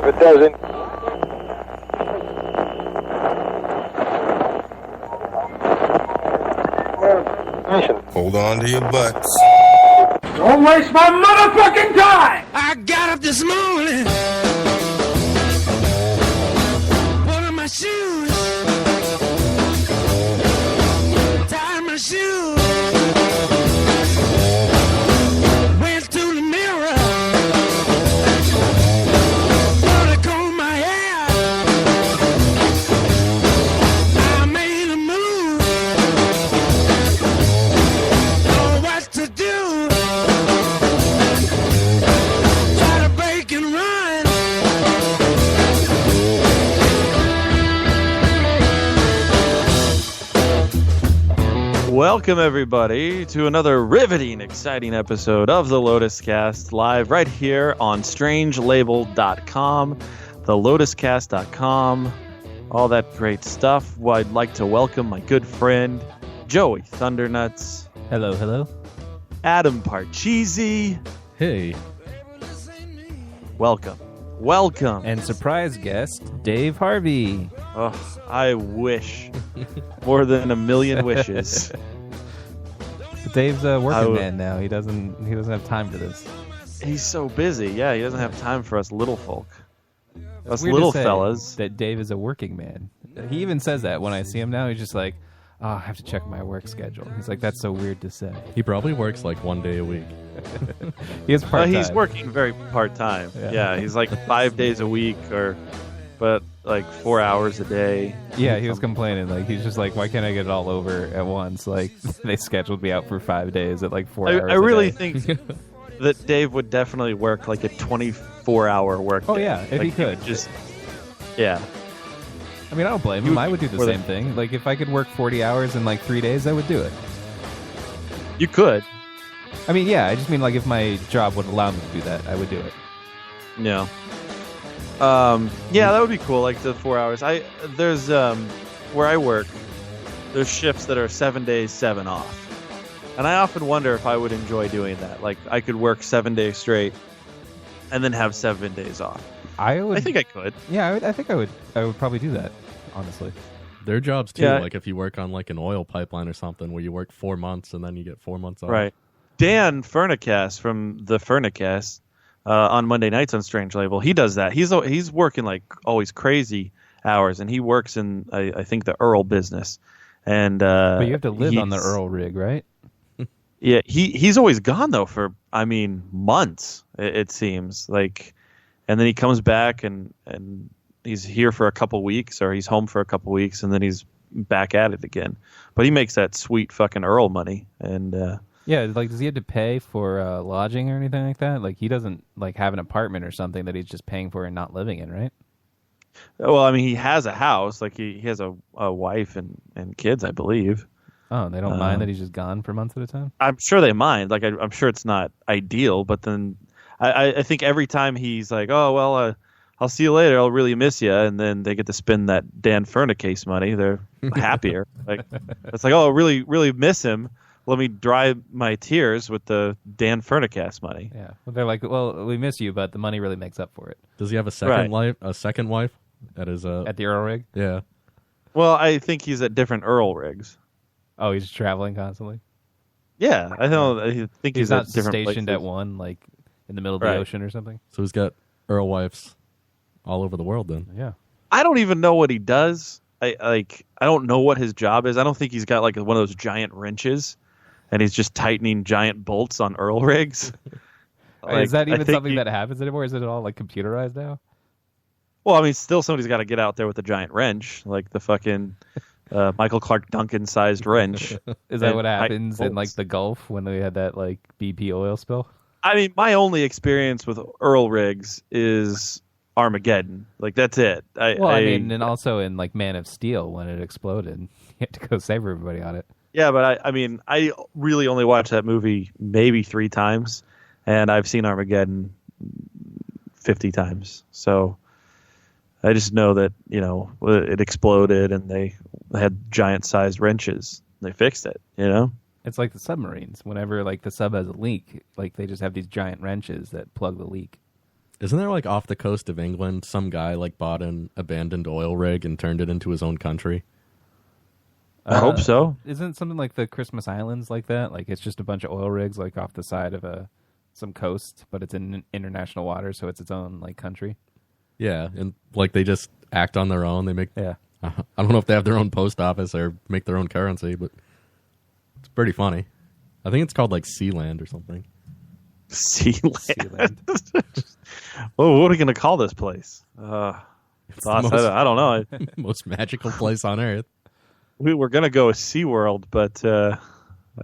It doesn't. Hold on to your butts. Don't waste my motherfucking time! I got up this morning, put on my shoes, tied my shoes, went to the mirror, put a comb in my hair, I made a move, know what to do. Welcome, everybody, to another riveting, exciting episode of the Lotus Cast, live right here on strangelabel.com, thelotuscast.com, all that great stuff. Well, I'd like to welcome my good friend, Joey Thundernuts. Hello, hello. Adam Parcheesi. Hey. Welcome. Welcome. And surprise guest, Dave Harvey. Oh, I wish. More than a million wishes. Dave's a working man now. He doesn't have time for this. He's so busy. Yeah, he doesn't have time for us little folk. Us Weird little to say fellas. that Dave is a working man. He even says that when I see him now. He's just like, oh, I have to check my work schedule. He's like, that's so weird to say. He probably works like 1 day a week. He is part-time. He's working very part-time. Yeah, he's like 5 days a week, but like 4 hours a day. Yeah, he was complaining. Like, he's just like, why can't I get it all over at once? Like, they scheduled me out for 5 days at like 4 hours I really a day. think that Dave would definitely work like a 24-hour work day. Oh, yeah, if he could. Yeah. I mean, I don't blame him. I would do the same thing. Like, if I could work 40 hours in like 3 days, I would do it. You could. I mean, yeah, I just mean like if my job would allow me to do that, I would do it. Yeah. Yeah, that would be cool. Like the 4 hours. There's where I work, there's shifts that are 7 days, 7 off, and I often wonder if I would enjoy doing that. Like I could work 7 days straight, and then have 7 days off. I think I could. Yeah, I think I would. I would probably do that. Honestly, there are jobs too. Yeah. Like if you work on like an oil pipeline or something, where you work 4 months and then you get 4 months off. Right. Dan Furnicast from the Furnicast on Monday nights on Strange Label, he does that. He's working like always crazy hours, and he works in I think the Earl business. And but you have to live on the Earl rig, right? Yeah, he's always gone though for months. It seems like, and then he comes back and he's here for a couple weeks, or he's home for a couple weeks, and then he's back at it again. But he makes that sweet fucking Earl money, and yeah, like does he have to pay for lodging or anything like that? Like he doesn't like have an apartment or something that he's just paying for and not living in, right? Well, I mean, he has a house. Like he has a wife and kids, I believe. Oh, they don't mind that he's just gone for months at a time? I'm sure they mind. Like I'm sure it's not ideal, but then I think every time he's like, oh well, I'll see you later. I'll really miss you, and then they get to spend that Dan Furnicase money. They're happier. Like it's like, oh, really, really miss him. Let me dry my tears with the Dan Furnicast money. Yeah, well, they're like, well, we miss you, but the money really makes up for it. Does he have a second wife that is at the Earl rig? Yeah. Well, I think he's at different Earl rigs. Oh, he's traveling constantly. Yeah, I think he's at not different stationed places. at one, like in the middle of the ocean or something. So he's got Earl wives all over the world. Then yeah, I don't even know what he does. I don't know what his job is. I don't think he's got like one of those giant wrenches, and he's just tightening giant bolts on Earl rigs. Is that even something that happens anymore? Is it all like computerized now? Well, I mean, still somebody's got to get out there with a giant wrench, like the fucking Michael Clark Duncan-sized wrench. Is that what happens in like the Gulf when they had that like BP oil spill? I mean, my only experience with Earl rigs is Armageddon. Like that's it. I mean, and also in like Man of Steel when it exploded, you had to go save everybody on it. Yeah, but I mean, I really only watched that movie maybe 3 times, and I've seen Armageddon 50 times. So I just know that, you know, it exploded and they had giant-sized wrenches. They fixed it, you know? It's like the submarines. Whenever like the sub has a leak, like they just have these giant wrenches that plug the leak. Isn't there like off the coast of England, some guy like bought an abandoned oil rig and turned it into his own country? I hope so. Isn't something like the Christmas Islands like that? Like it's just a bunch of oil rigs like off the side of some coast, but it's in international waters, so it's its own like country. Yeah, and like they just act on their own. They make. Yeah. I don't know if they have their own post office or make their own currency, but it's pretty funny. I think it's called like Sealand or something. Sealand. Oh, what are we going to call this place? Boss, I don't know. Most magical place on earth. We were going to go with SeaWorld, but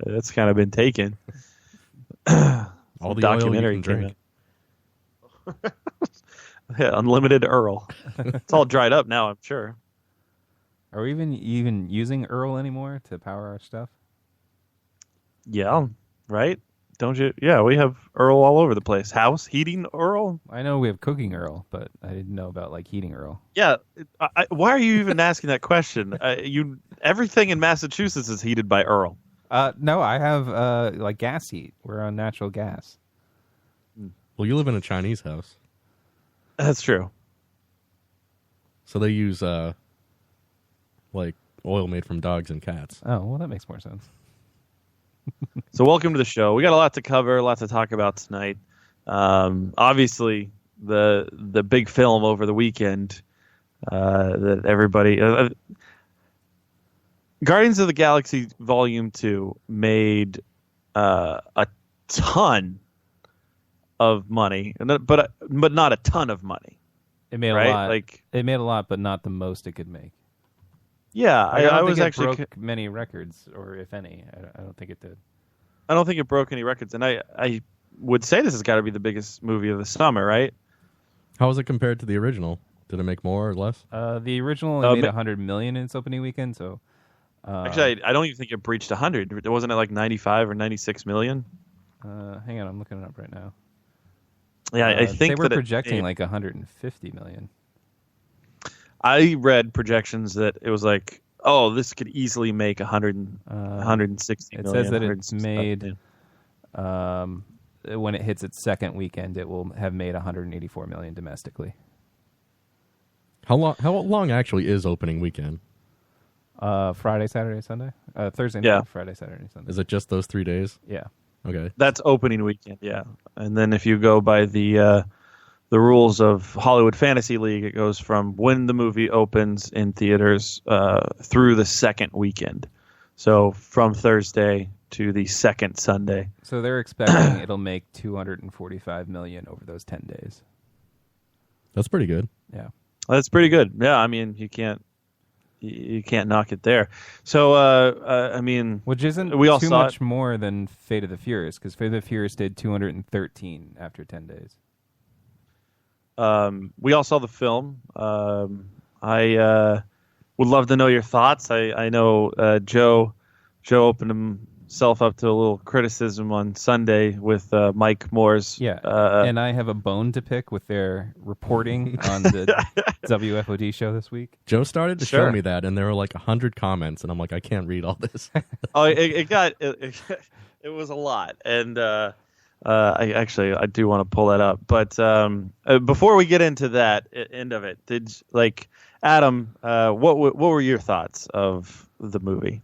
that's kind of been taken. All the documentary oil you can drink. Yeah, Unlimited Earl. It's all dried up now, I'm sure. Are we even using Earl anymore to power our stuff? Yeah, right? Don't you? Yeah, we have Earl all over the place. House heating Earl? I know we have cooking Earl, but I didn't know about like heating Earl. Yeah. Why are you even asking that question? Everything in Massachusetts is heated by Earl. No, I have like gas heat. We're on natural gas. Well, you live in a Chinese house, That's true. so they use like oil made from dogs and cats. Oh, well, that makes more sense. So welcome to the show. We got a lot to cover, a lot to talk about tonight. Obviously, the big film over the weekend that everybody... Guardians of the Galaxy Volume 2 made a ton of money, but not a ton of money. It made right? a lot. Like, it made a lot, but not the most it could make. yeah, Like, I was think it actually broke many records, or if any. I don't think it did. I don't think it broke any records, and I would say this has got to be the biggest movie of the summer, right? How was it compared to the original? Did it make more or less? The original only made $100 million in its opening weekend, so. Actually, I don't even think it breached 100. Wasn't it like 95 or 96 million? Hang on, I'm looking it up right now. Yeah, I think they were that projecting like 150 million. I read projections that it was like, oh, this could easily make 160 It million. says that it's 165 made million. when it hits its second weekend, it will have made 184 million domestically. How long actually is opening weekend? Friday, Saturday, Sunday, Thursday night, Yeah. Friday, Saturday, Sunday. Is it just those 3 days? Yeah. Okay. That's opening weekend, yeah. And then if you go by the rules of Hollywood Fantasy League, it goes from when the movie opens in theaters through the second weekend. So from Thursday to the second Sunday. So they're expecting it'll make 245 million over those 10 days. That's pretty good. Yeah. That's pretty good. Yeah, I mean, you can't knock it there. So, I mean, Which isn't we all too saw much more than Fate of the Furious, because Fate of the Furious did 213 after 10 days. We all saw the film. I would love to know your thoughts. I know Joe opened himself up to a little criticism on Sunday with Mike Moore's. Yeah, and I have a bone to pick with their reporting on the WFOD show this week. Joe started to Sure. show me that, and there were like 100 comments, and I'm like, I can't read all this. Oh, it was a lot, and I do want to pull that up. But before we get into that end of it, Adam, what were your thoughts of the movie?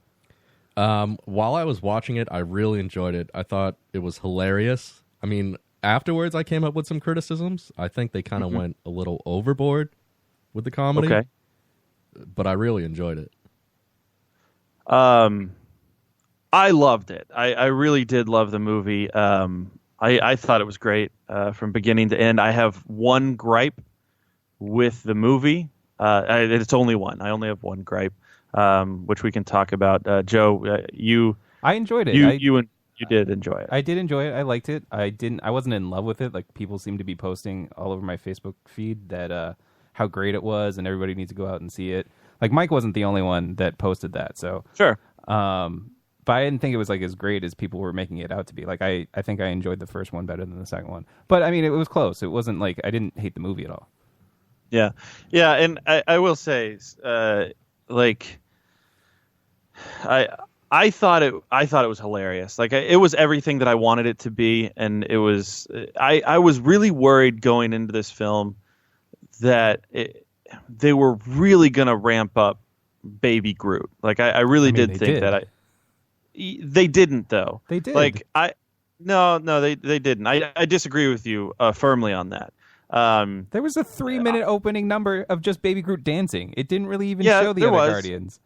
While I was watching it, I really enjoyed it. I thought it was hilarious. I mean, afterwards, I came up with some criticisms. I think they kind of went a little overboard with the comedy. Okay. But I really enjoyed it. I loved it. I really did love the movie. I thought it was great from beginning to end. I have one gripe with the movie. It's only one. I only have one gripe, which we can talk about. Joe, I enjoyed it. You did enjoy it. I did enjoy it. I liked it. I wasn't in love with it. Like people seem to be posting all over my Facebook feed that how great it was, and everybody needs to go out and see it. Like Mike wasn't the only one that posted that. So Sure. But I didn't think it was like as great as people were making it out to be. Like I think I enjoyed the first one better than the second one. But I mean, it was close. It wasn't like I didn't hate the movie at all. Yeah, and I will say, I thought it was hilarious. Like it was everything that I wanted it to be, and it was. I was really worried going into this film that they were really going to ramp up Baby Groot. Like I really did think that. They didn't though. They did. Like no, they didn't. I disagree with you firmly on that. There was a 3-minute opening number of just Baby Groot dancing. It didn't really even show the other Guardians.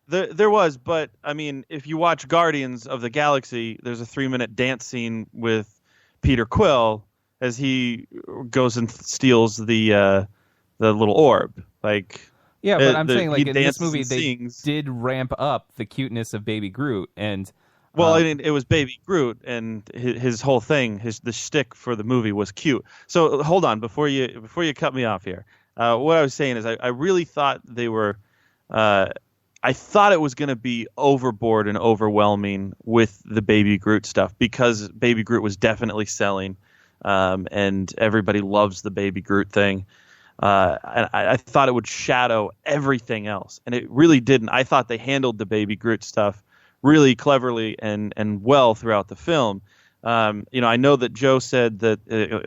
There was, but I mean, if you watch Guardians of the Galaxy, there's a 3-minute dance scene with Peter Quill as he goes and steals the little orb. Like, yeah, but I'm saying like in this movie they sings. Did ramp up the cuteness of Baby Groot, and well, it was Baby Groot, and his whole thing, the shtick for the movie was cute. So hold on, before you cut me off here, what I was saying is I really thought they were. I thought it was going to be overboard and overwhelming with the Baby Groot stuff because Baby Groot was definitely selling, and everybody loves the Baby Groot thing. And I thought it would shadow everything else, and it really didn't. I thought they handled the Baby Groot stuff really cleverly and well throughout the film. I know that Joe said that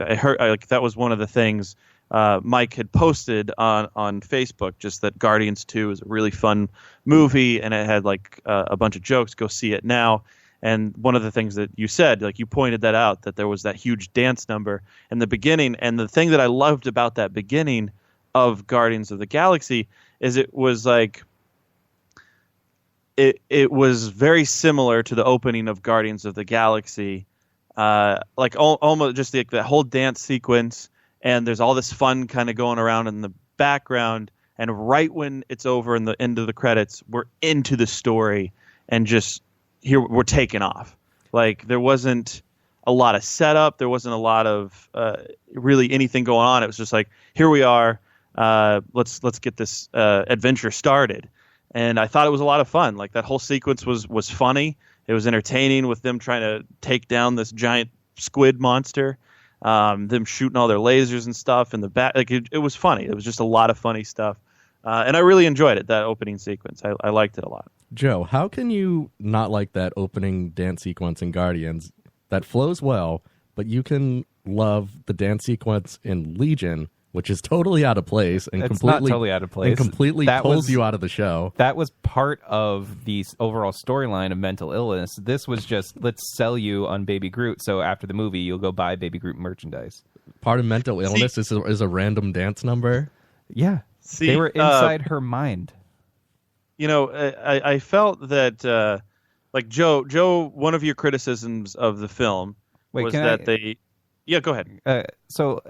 I heard that was one of the things Mike had posted on Facebook, just that Guardians 2 is a really fun movie and it had like a bunch of jokes. Go see it now. And one of the things that you said, like you pointed that out, that there was that huge dance number in the beginning. And the thing that I loved about that beginning of Guardians of the Galaxy is it was like it was very similar to the opening of Guardians of the Galaxy, like almost just like that whole dance sequence. And there's all this fun kind of going around in the background. And right when it's over in the end of the credits, we're into the story and just here we're taking off. Like there wasn't a lot of setup. There wasn't a lot of really anything going on. It was just like, here we are. Let's get this adventure started. And I thought it was a lot of fun. Like that whole sequence was funny. It was entertaining with them trying to take down this giant squid monster. Them shooting all their lasers and stuff in the back. Like it was funny. It was just a lot of funny stuff. And I really enjoyed it, that opening sequence. I liked it a lot. Joe, how can you not like that opening dance sequence in Guardians that flows well, but you can love the dance sequence in Legion, which is totally out of place and completely not totally out of place. And completely pulls you out of the show. That was part of the overall storyline of mental illness. This was just, let's sell you on Baby Groot, so after the movie, you'll go buy Baby Groot merchandise. Part of mental illness is a random dance number? Yeah. They were inside her mind. I felt that, like Joe, one of your criticisms of the film was that they... Yeah, go ahead. So...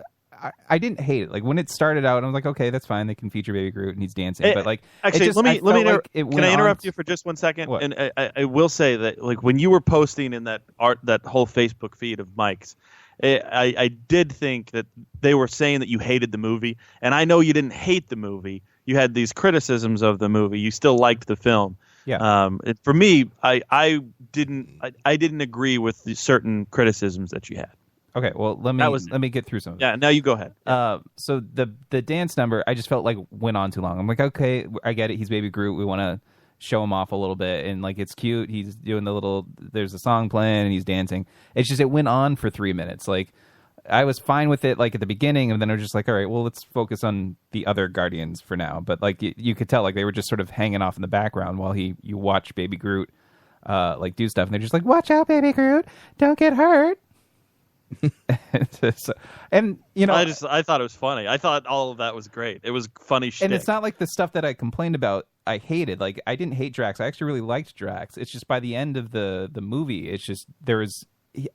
I didn't hate it. Like when it started out, I was like, okay, that's fine. They can feature Baby Groot and he's dancing. But like, actually, let me can I interrupt you for just 1 second? What? And I will say that like when you were posting in that whole Facebook feed of Mike's, I did think that they were saying that you hated the movie, and I know you didn't hate the movie. You had these criticisms of the movie. You still liked the film. Yeah. For me, I didn't agree with the certain criticisms that you had. Okay, well, let me get through some of it. Yeah, now you go ahead. So the dance number, I just felt like went on too long. I'm like, okay, I get it. He's Baby Groot. We want to show him off a little bit, and like it's cute. He's doing there's a song playing, and he's dancing. It's just it went on for 3 minutes. Like I was fine with it, like at the beginning, and then I was just like, all right, well, let's focus on the other Guardians for now. But like you could tell, like they were just sort of hanging off in the background while you watch Baby Groot like do stuff, and they're just like, watch out, Baby Groot, don't get hurt. And I thought it was funny. I thought all of that was great. It was funny shit. And it's not like the stuff that I complained about I hated. Like I didn't hate Drax. I actually really liked Drax. It's just by the end of the movie, it's just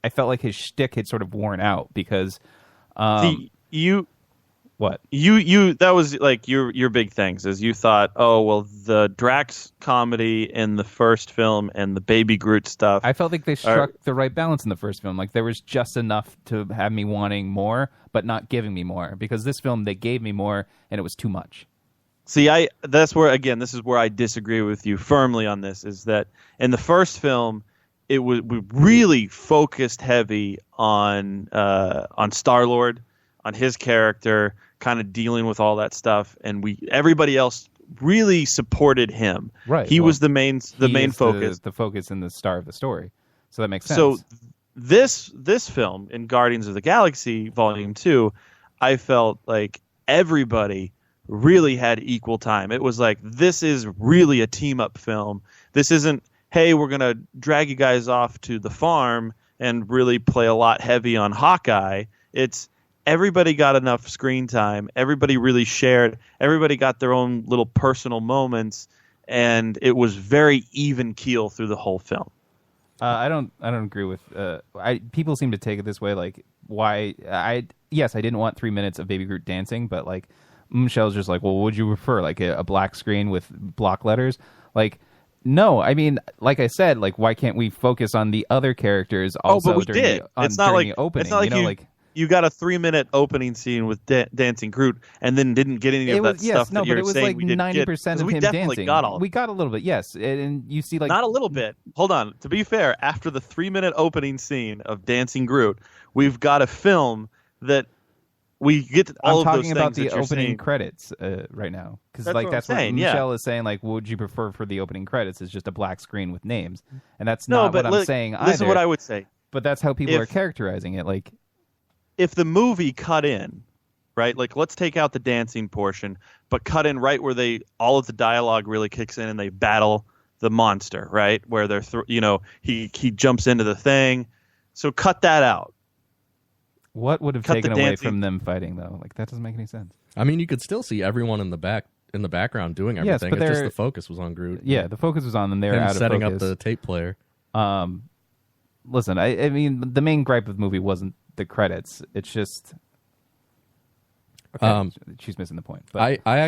I felt like his shtick had sort of worn out because What? That was like your big things is you thought, oh well, the Drax comedy in the first film and the Baby Groot stuff. I felt like they struck the right balance in the first film. Like there was just enough to have me wanting more, but not giving me more. Because this film they gave me more, and it was too much. See, this is where I disagree with you firmly on this. Is that in the first film, we really focused heavy on Star-Lord, on his character, kind of dealing with all that stuff, and everybody else really supported him. Right. He was the main focus. The focus and the star of the story. So that makes sense. So this film in Guardians of the Galaxy Volume 2, I felt like everybody really had equal time. It was like, this is really a team-up film. This isn't, hey, we're going to drag you guys off to the farm and really play a lot heavy on Hawkeye. It's everybody got enough screen time. Everybody really shared. Everybody got their own little personal moments, and it was very even keel through the whole film. I don't agree with. People seem to take it this way, like why? Yes, I didn't want 3 minutes of Baby Groot dancing, but like Michelle's just like, well, what would you prefer? Like a black screen with block letters? Like, no, I mean, like I said, like why can't we focus on the other characters also? But we during did. It's not like the opening. It's not like you got a 3-minute opening scene with dancing Groot, and then didn't get any of that stuff. No, that but it you're was saying like we didn't 90% of we him definitely dancing. Got all. We got a little bit, yes, and you see like not a little bit. Hold on. To be fair, after the 3-minute opening scene of dancing Groot, we've got a film that we get to all I'm of those talking things about the that you're opening saying. Credits right now, because That's like what that's I'm what saying, Michelle is saying. Like, what would you prefer for the opening credits? Is just a black screen with names, and that's not what I'm saying either. This is what I would say. But that's how people are characterizing it. Like, if the movie cut in, right? Like, let's take out the dancing portion, but cut in right where all of the dialogue really kicks in and they battle the monster, right? Where they're, he jumps into the thing. So cut that out. What would have taken away from them fighting though? Like, that doesn't make any sense. I mean, you could still see everyone in the background doing everything. Yes, it's just the focus was on Groot. Yeah, the focus was on them. They were out of setting focus. up the tape player. Listen, I mean, the main gripe of the movie wasn't the credits. It's just she's missing the point. But I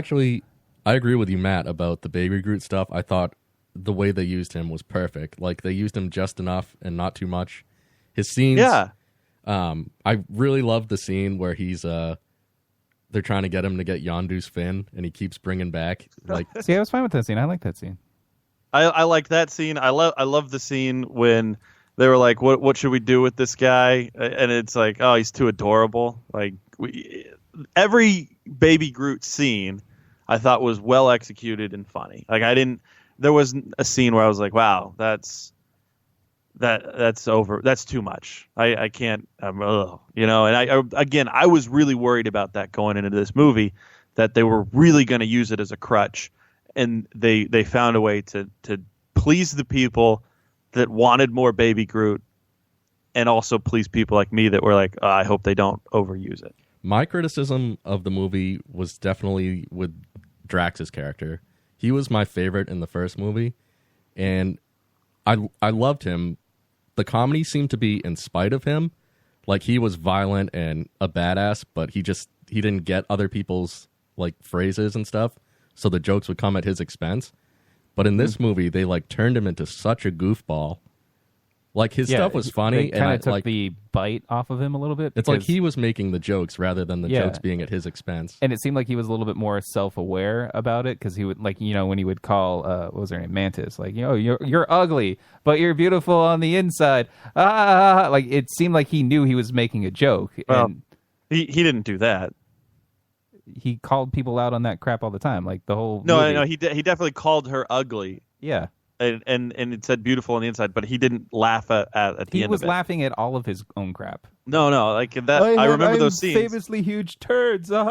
agree with you, Matt, about the Baby Groot stuff. I thought the way they used him was perfect. Like, they used him just enough and not too much. His scenes, I really love the scene where he's they're trying to get him to get Yondu's fin, and he keeps bringing back like. See, I was fine with that scene. I like that scene. I like that scene. I love the scene when they were like, "What should we do with this guy?" And it's like, "Oh, he's too adorable." Like every Baby Groot scene, I thought was well executed and funny. Like there was a scene where I was like, "Wow, that's over. That's too much. I can't." And I was really worried about that going into this movie, that they were really going to use it as a crutch. And they found a way to please the people that wanted more Baby Groot, and also please people like me that were like, I hope they don't overuse it. My criticism of the movie was definitely with Drax's character. He was my favorite in the first movie, and I loved him. The comedy seemed to be in spite of him. Like, he was violent and a badass, but he didn't get other people's like phrases and stuff. So the jokes would come at his expense. But in this movie, they like turned him into such a goofball. Like, his stuff was funny. It kind of took the bite off of him a little bit. It's like he was making the jokes rather than the jokes being at his expense. And it seemed like he was a little bit more self-aware about it, because he would, like, when he would call, what was her name, Mantis, like, you're ugly, but you're beautiful on the inside. Like, it seemed like he knew he was making a joke. Well, and he didn't do that. He called people out on that crap all the time, like the whole No, movie. he definitely called her ugly. Yeah. And it said beautiful on the inside, but he didn't laugh at the end of it. He was laughing at all of his own crap. No, like that. I remember those scenes. Famously huge turds. Actually,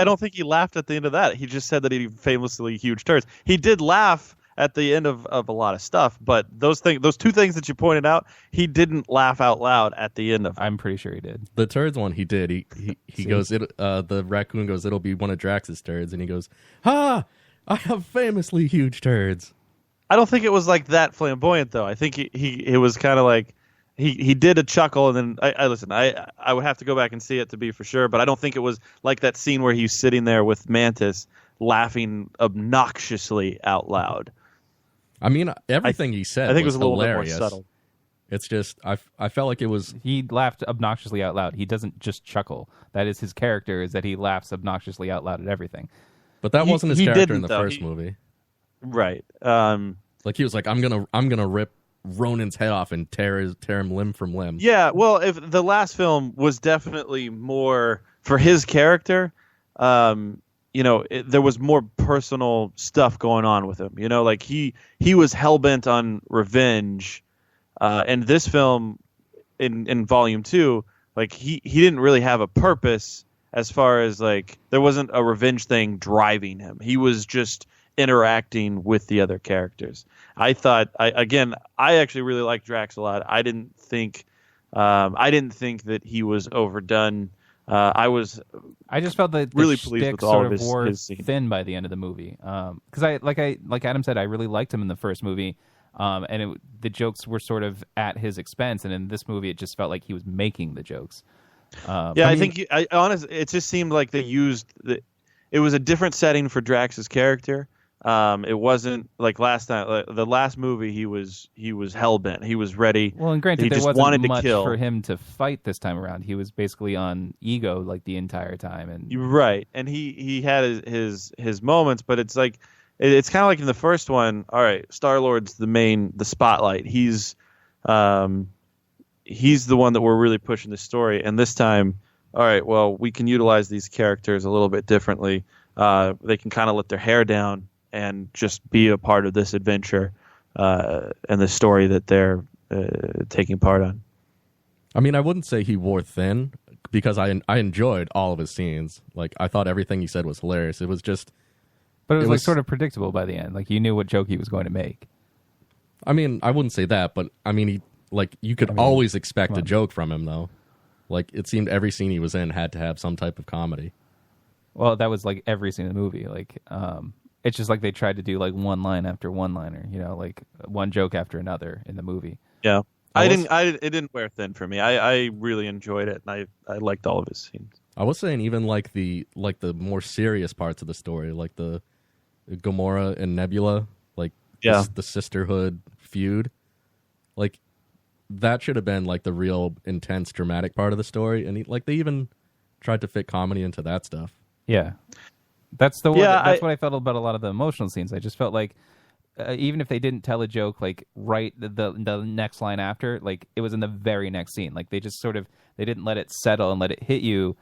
I don't think he laughed at the end of that. He just said that he famously huge turds. He did laugh at the end of a lot of stuff, but those two things that you pointed out, he didn't laugh out loud at the end of. I'm pretty sure he did. The turds one, he did. He goes. The raccoon goes, "It'll be one of Drax's turds," and he goes, "Ha! I have famously huge turds." I don't think it was like that flamboyant though. I think it was kind of like he did a chuckle, and then I listen. I would have to go back and see it to be for sure, but I don't think it was like that scene where he's sitting there with Mantis laughing obnoxiously out loud. I mean, everything he said I think was it was a little hilarious. bit more subtle. It's just I felt like it was. He laughed obnoxiously out loud. He doesn't just chuckle. That is his character, is that he laughs obnoxiously out loud at everything. But that wasn't his character in the first movie. movie. Right. Like, he was like, I'm gonna rip Ronan's head off and tear him limb from limb. Yeah, well, if the last film was definitely more for his character, there was more personal stuff going on with him. Like he was hell bent on revenge, and this film in Volume 2, like he didn't really have a purpose as far as like there wasn't a revenge thing driving him. He was just interacting with the other characters. I actually really liked Drax a lot. I didn't think that he was overdone. I just felt that really the pleased shtick with all sort of of wore his scenes. thin by the end of the movie. Because like Adam said, I really liked him in the first movie, and the jokes were sort of at his expense. And in this movie, it just felt like he was making the jokes. Honestly, it just seemed like they used it was a different setting for Drax's character. It wasn't like last time. The last movie, he was hell bent. He was ready. Well, and granted, he there just wasn't wanted much to kill. for him to fight this time around. He was basically on ego like the entire time, and You're right, and he had his moments, but it's like it's kind of like in the first one. All right, Star-Lord's the spotlight. He's the one that we're really pushing the story, and this time, all right, well, we can utilize these characters a little bit differently. They can kind of let their hair down and just be a part of this adventure and the story that they're taking part on. I mean, I wouldn't say he wore thin because I enjoyed all of his scenes. Like, I thought everything he said was hilarious. It was just... But it was like sort of predictable by the end. Like, you knew what joke he was going to make. I mean, I wouldn't say that, but I mean, you could always expect a joke from him, though. Like, it seemed every scene he was in had to have some type of comedy. Well, that was like every scene in the movie. Like, it's just like they tried to do like one line after one liner, like one joke after another in the movie. Yeah. It didn't wear thin for me. I really enjoyed it, and I liked all of his scenes. I was saying even like the more serious parts of the story, like the Gamora and Nebula, like the sisterhood feud, like that should have been like the real intense dramatic part of the story, and they even tried to fit comedy into that stuff. Yeah, that's what I felt about a lot of the emotional scenes. I just felt like even if they didn't tell a joke like right the next line after, like it was in the very next scene. Like they just they didn't let it settle and let it hit you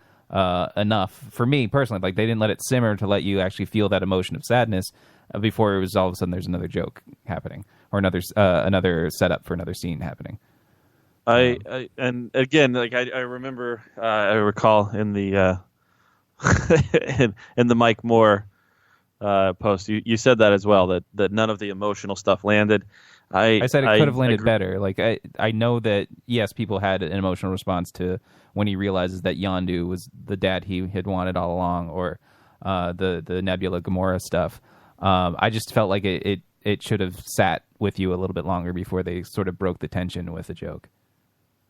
enough. For me personally, like they didn't let it simmer to let you actually feel that emotion of sadness before it was all of a sudden there's another joke happening or another setup for another scene happening. And again, like I remember, I recall in the in the Mike Moore post, you said that as well, that none of the emotional stuff landed. I said it could have landed better. Like I know that yes, people had an emotional response to when he realizes that Yondu was the dad he had wanted all along, or the Nebula Gamora stuff. I just felt like it should have sat with you a little bit longer before they sort of broke the tension with a joke.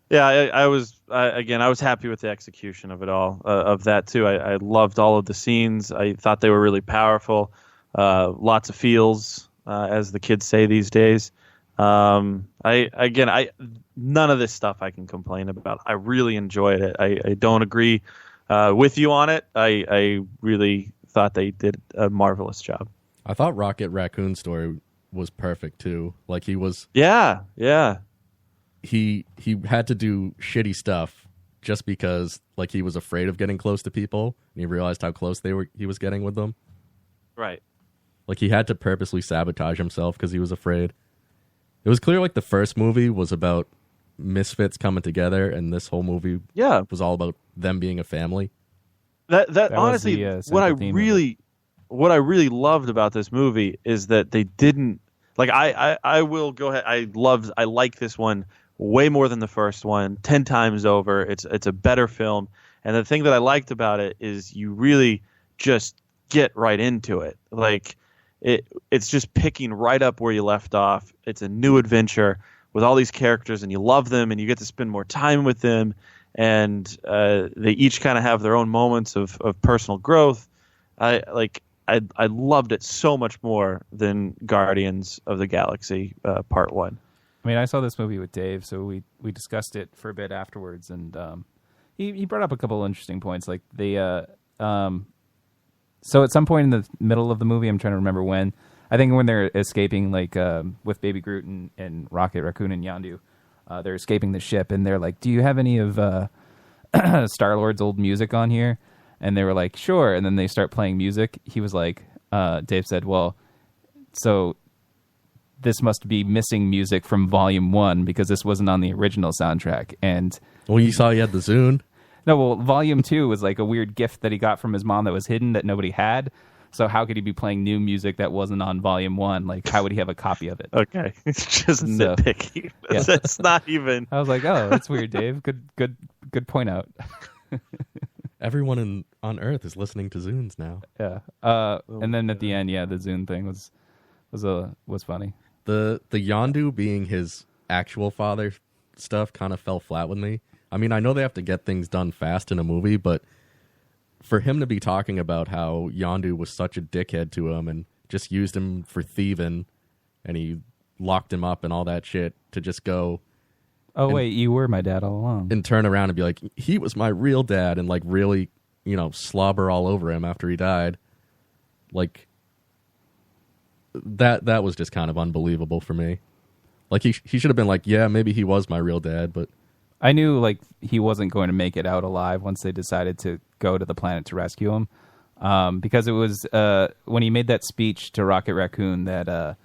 Yeah, I was happy with the execution of it all, of that too. I loved all of the scenes. I thought they were really powerful. Lots of feels, as the kids say these days. None of this stuff I can complain about. I really enjoyed it. I don't agree with you on it. I really thought they did a marvelous job. I thought Rocket Raccoon's story was perfect too. Like he was. Yeah. He had to do shitty stuff just because like he was afraid of getting close to people, and he realized how close he was getting with them. Right. Like he had to purposely sabotage himself because he was afraid. It was clear like the first movie was about misfits coming together, and this whole movie was all about them being a family. That honestly, what I really loved about this movie is that they didn't like. I will go ahead. I like this one way more than the first one, 10 times over. It's a better film, and the thing that I liked about it is you really just get right into it. Like it's just picking right up where you left off. It's a new adventure with all these characters, and you love them, and you get to spend more time with them, and they each kind of have their own moments of personal growth. I loved it so much more than Guardians of the Galaxy Part 1. I mean, I saw this movie with Dave, so we discussed it for a bit afterwards, and he brought up a couple of interesting points. Like so at some point in the middle of the movie, I'm trying to remember when, I think when they're escaping, like with Baby Groot and Rocket Raccoon and Yondu, they're escaping the ship, and they're like, "Do you have any of Star-Lord's old music on here?" And they were like, sure. And then they start playing music. He was like, Dave said, well, so this must be missing music from Volume 1 because this wasn't on the original soundtrack. And Well, you saw he had the Zune. no, well, Volume 2 was like a weird gift that he got from his mom that was hidden that nobody had. So how could he be playing new music that wasn't on Volume 1? Like, how would he have a copy of it? Okay, it's just nitpicky. Yeah. That's not even. I was like, oh, that's weird, Dave. Good point out. Everyone on Earth is listening to Zunes now. Yeah. And then at the end, yeah, the Zune thing was funny. The Yondu being his actual father stuff kind of fell flat with me. I mean, I know they have to get things done fast in a movie, but for him to be talking about how Yondu was such a dickhead to him and just used him for thieving and he locked him up and all that shit to just go Oh, wait, you were my dad all along. and turn around and be like, he was my real dad, and like really, slobber all over him after he died. Like that was just kind of unbelievable for me. Like he should have been like, yeah, maybe he was my real dad, but I knew like he wasn't going to make it out alive once they decided to go to the planet to rescue him. Because it was when he made that speech to Rocket Raccoon that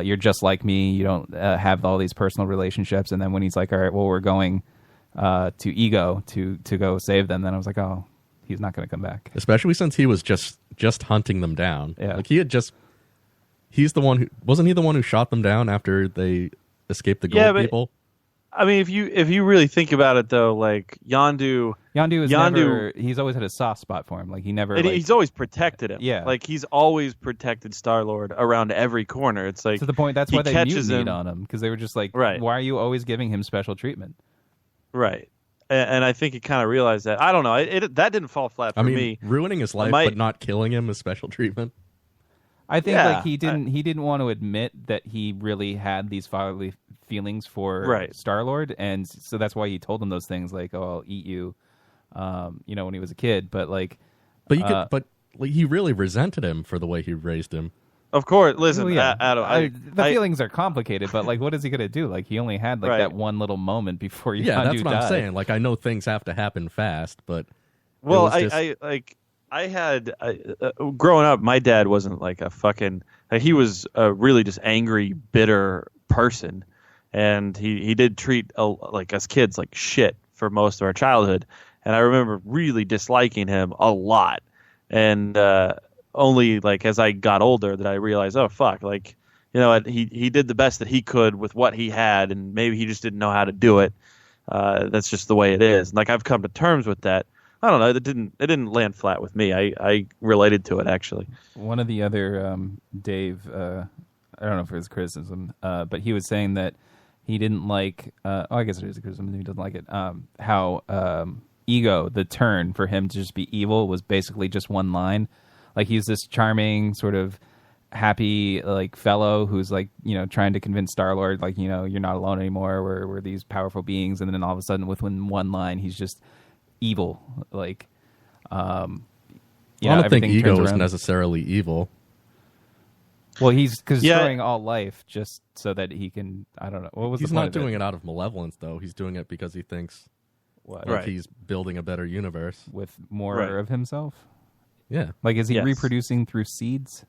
you're just like me, you don't have all these personal relationships, and then when he's like, all right, well, we're going to Ego to go save them, then I was like, oh, he's not going to come back. especially since he was just hunting them down. Yeah. Like he's the one who wasn't he the one who shot them down after they escaped the gold people? I mean, if you really think about it, though, like Yondu he's always had a soft spot for him. Like he never, and he's always protected him. Yeah. like he's always protected Star-Lord around every corner. It's like to the point. That's he why they catches mutinied him. on him, because they were just like, Right. why are you always giving him special treatment? Right, and I think he kind of realized that. I don't know. That didn't fall flat for I mean, me. ruining his life but not killing him is special treatment. I think Yeah, like he didn't want to admit that he really had these fatherly feelings for Star-Lord, and so that's why he told him those things like, "Oh, I'll eat you," when he was a kid. But like, But he really resented him for the way he raised him. Of course, listen, well, yeah. Adam. The feelings are complicated, but like, what is he gonna do? Like, he only had like that one little moment before Yondu Yeah, that's what died. I'm saying. Like, I know things have to happen fast, but Well, I had growing up, my dad wasn't like a fucking. He was a really just angry, bitter person, and he did treat like us kids like shit for most of our childhood. And I remember really disliking him a lot, and only like as I got older that I realized, oh fuck, like he did the best that he could with what he had, and maybe he just didn't know how to do it. That's just the way it is. And like I've come to terms with that. I don't know. It didn't land flat with me. I related to it actually. One of the other Dave, I don't know if it was criticism, but he was saying that he didn't like. I guess it is a criticism. He doesn't like it. How Ego, the turn for him to just be evil, was basically just one line. Like he's this charming sort of happy like fellow who's like trying to convince Star-Lord like you're not alone anymore. We're these powerful beings, and then all of a sudden within one line he's just evil. Like I don't think Ego is necessarily evil. Well, he's destroying all life just so that he can. I don't know. What was He's the point not of doing it out of malevolence, though. He's doing it because he thinks he's building a better universe with more of himself. Yeah, like is he reproducing through seeds?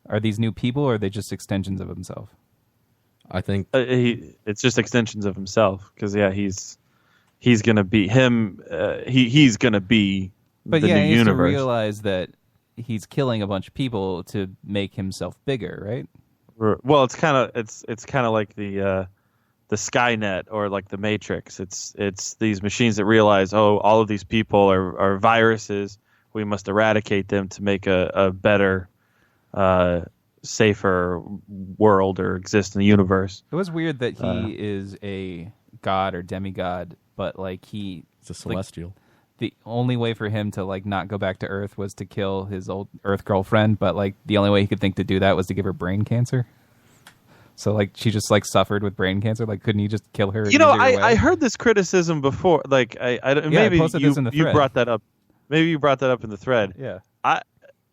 Are these new people, or are they just extensions of himself? I think it's just extensions of himself. Because he's gonna be him. He's gonna be but the new he has universe. To realize that he's killing a bunch of people to make himself bigger, right? Well, it's kind of like the Skynet or like the Matrix. It's these machines that realize, oh, all of these people are viruses. We must eradicate them to make a better, safer world or exist in the universe. It was weird that he is a god or demigod, but like he's a celestial. The only way for him to like not go back to Earth was to kill his old Earth girlfriend, but like the only way he could think to do that was to give her brain cancer. So like she just like suffered with brain cancer. Like couldn't he just kill her? I heard this criticism before. Like maybe you brought that up. Maybe you brought that up in the thread. Yeah. I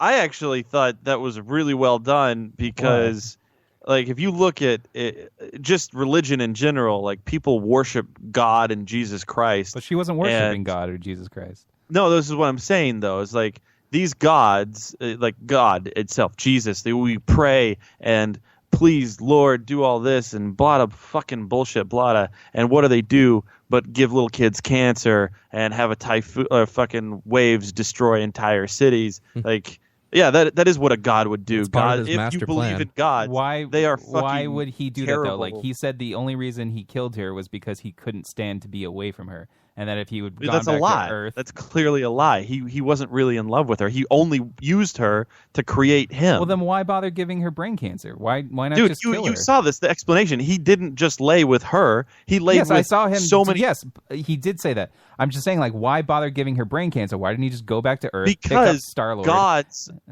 actually thought that was really well done because, like, if you look at it, just religion in general, like people worship God and Jesus Christ. But she wasn't worshiping God or Jesus Christ. No, this is what I'm saying though. Is like these gods, like God itself, Jesus. We pray and please, Lord, do all this and blah fucking bullshit, blah. And what do they do but give little kids cancer and have a typhoon, fucking waves destroy entire cities? Like, yeah, that is what a god would do. It's part God, of his if master you believe plan. in God, they are fucking why would he do terrible. that though? Like he said, the only reason he killed her was because he couldn't stand to be away from her, and that if he would gone That's back a lie. to Earth, That's clearly a lie. He wasn't really in love with her. He only used her to create him. well, then why bother giving her brain cancer? Why not Dude, just kill her? you saw this. The explanation. He didn't just lay with her. He laid Yes, with I saw him. so many. Yes, he did say that. I'm just saying, like, why bother giving her brain cancer? Why didn't he just go back to Earth? Pick up Because Star-Lord?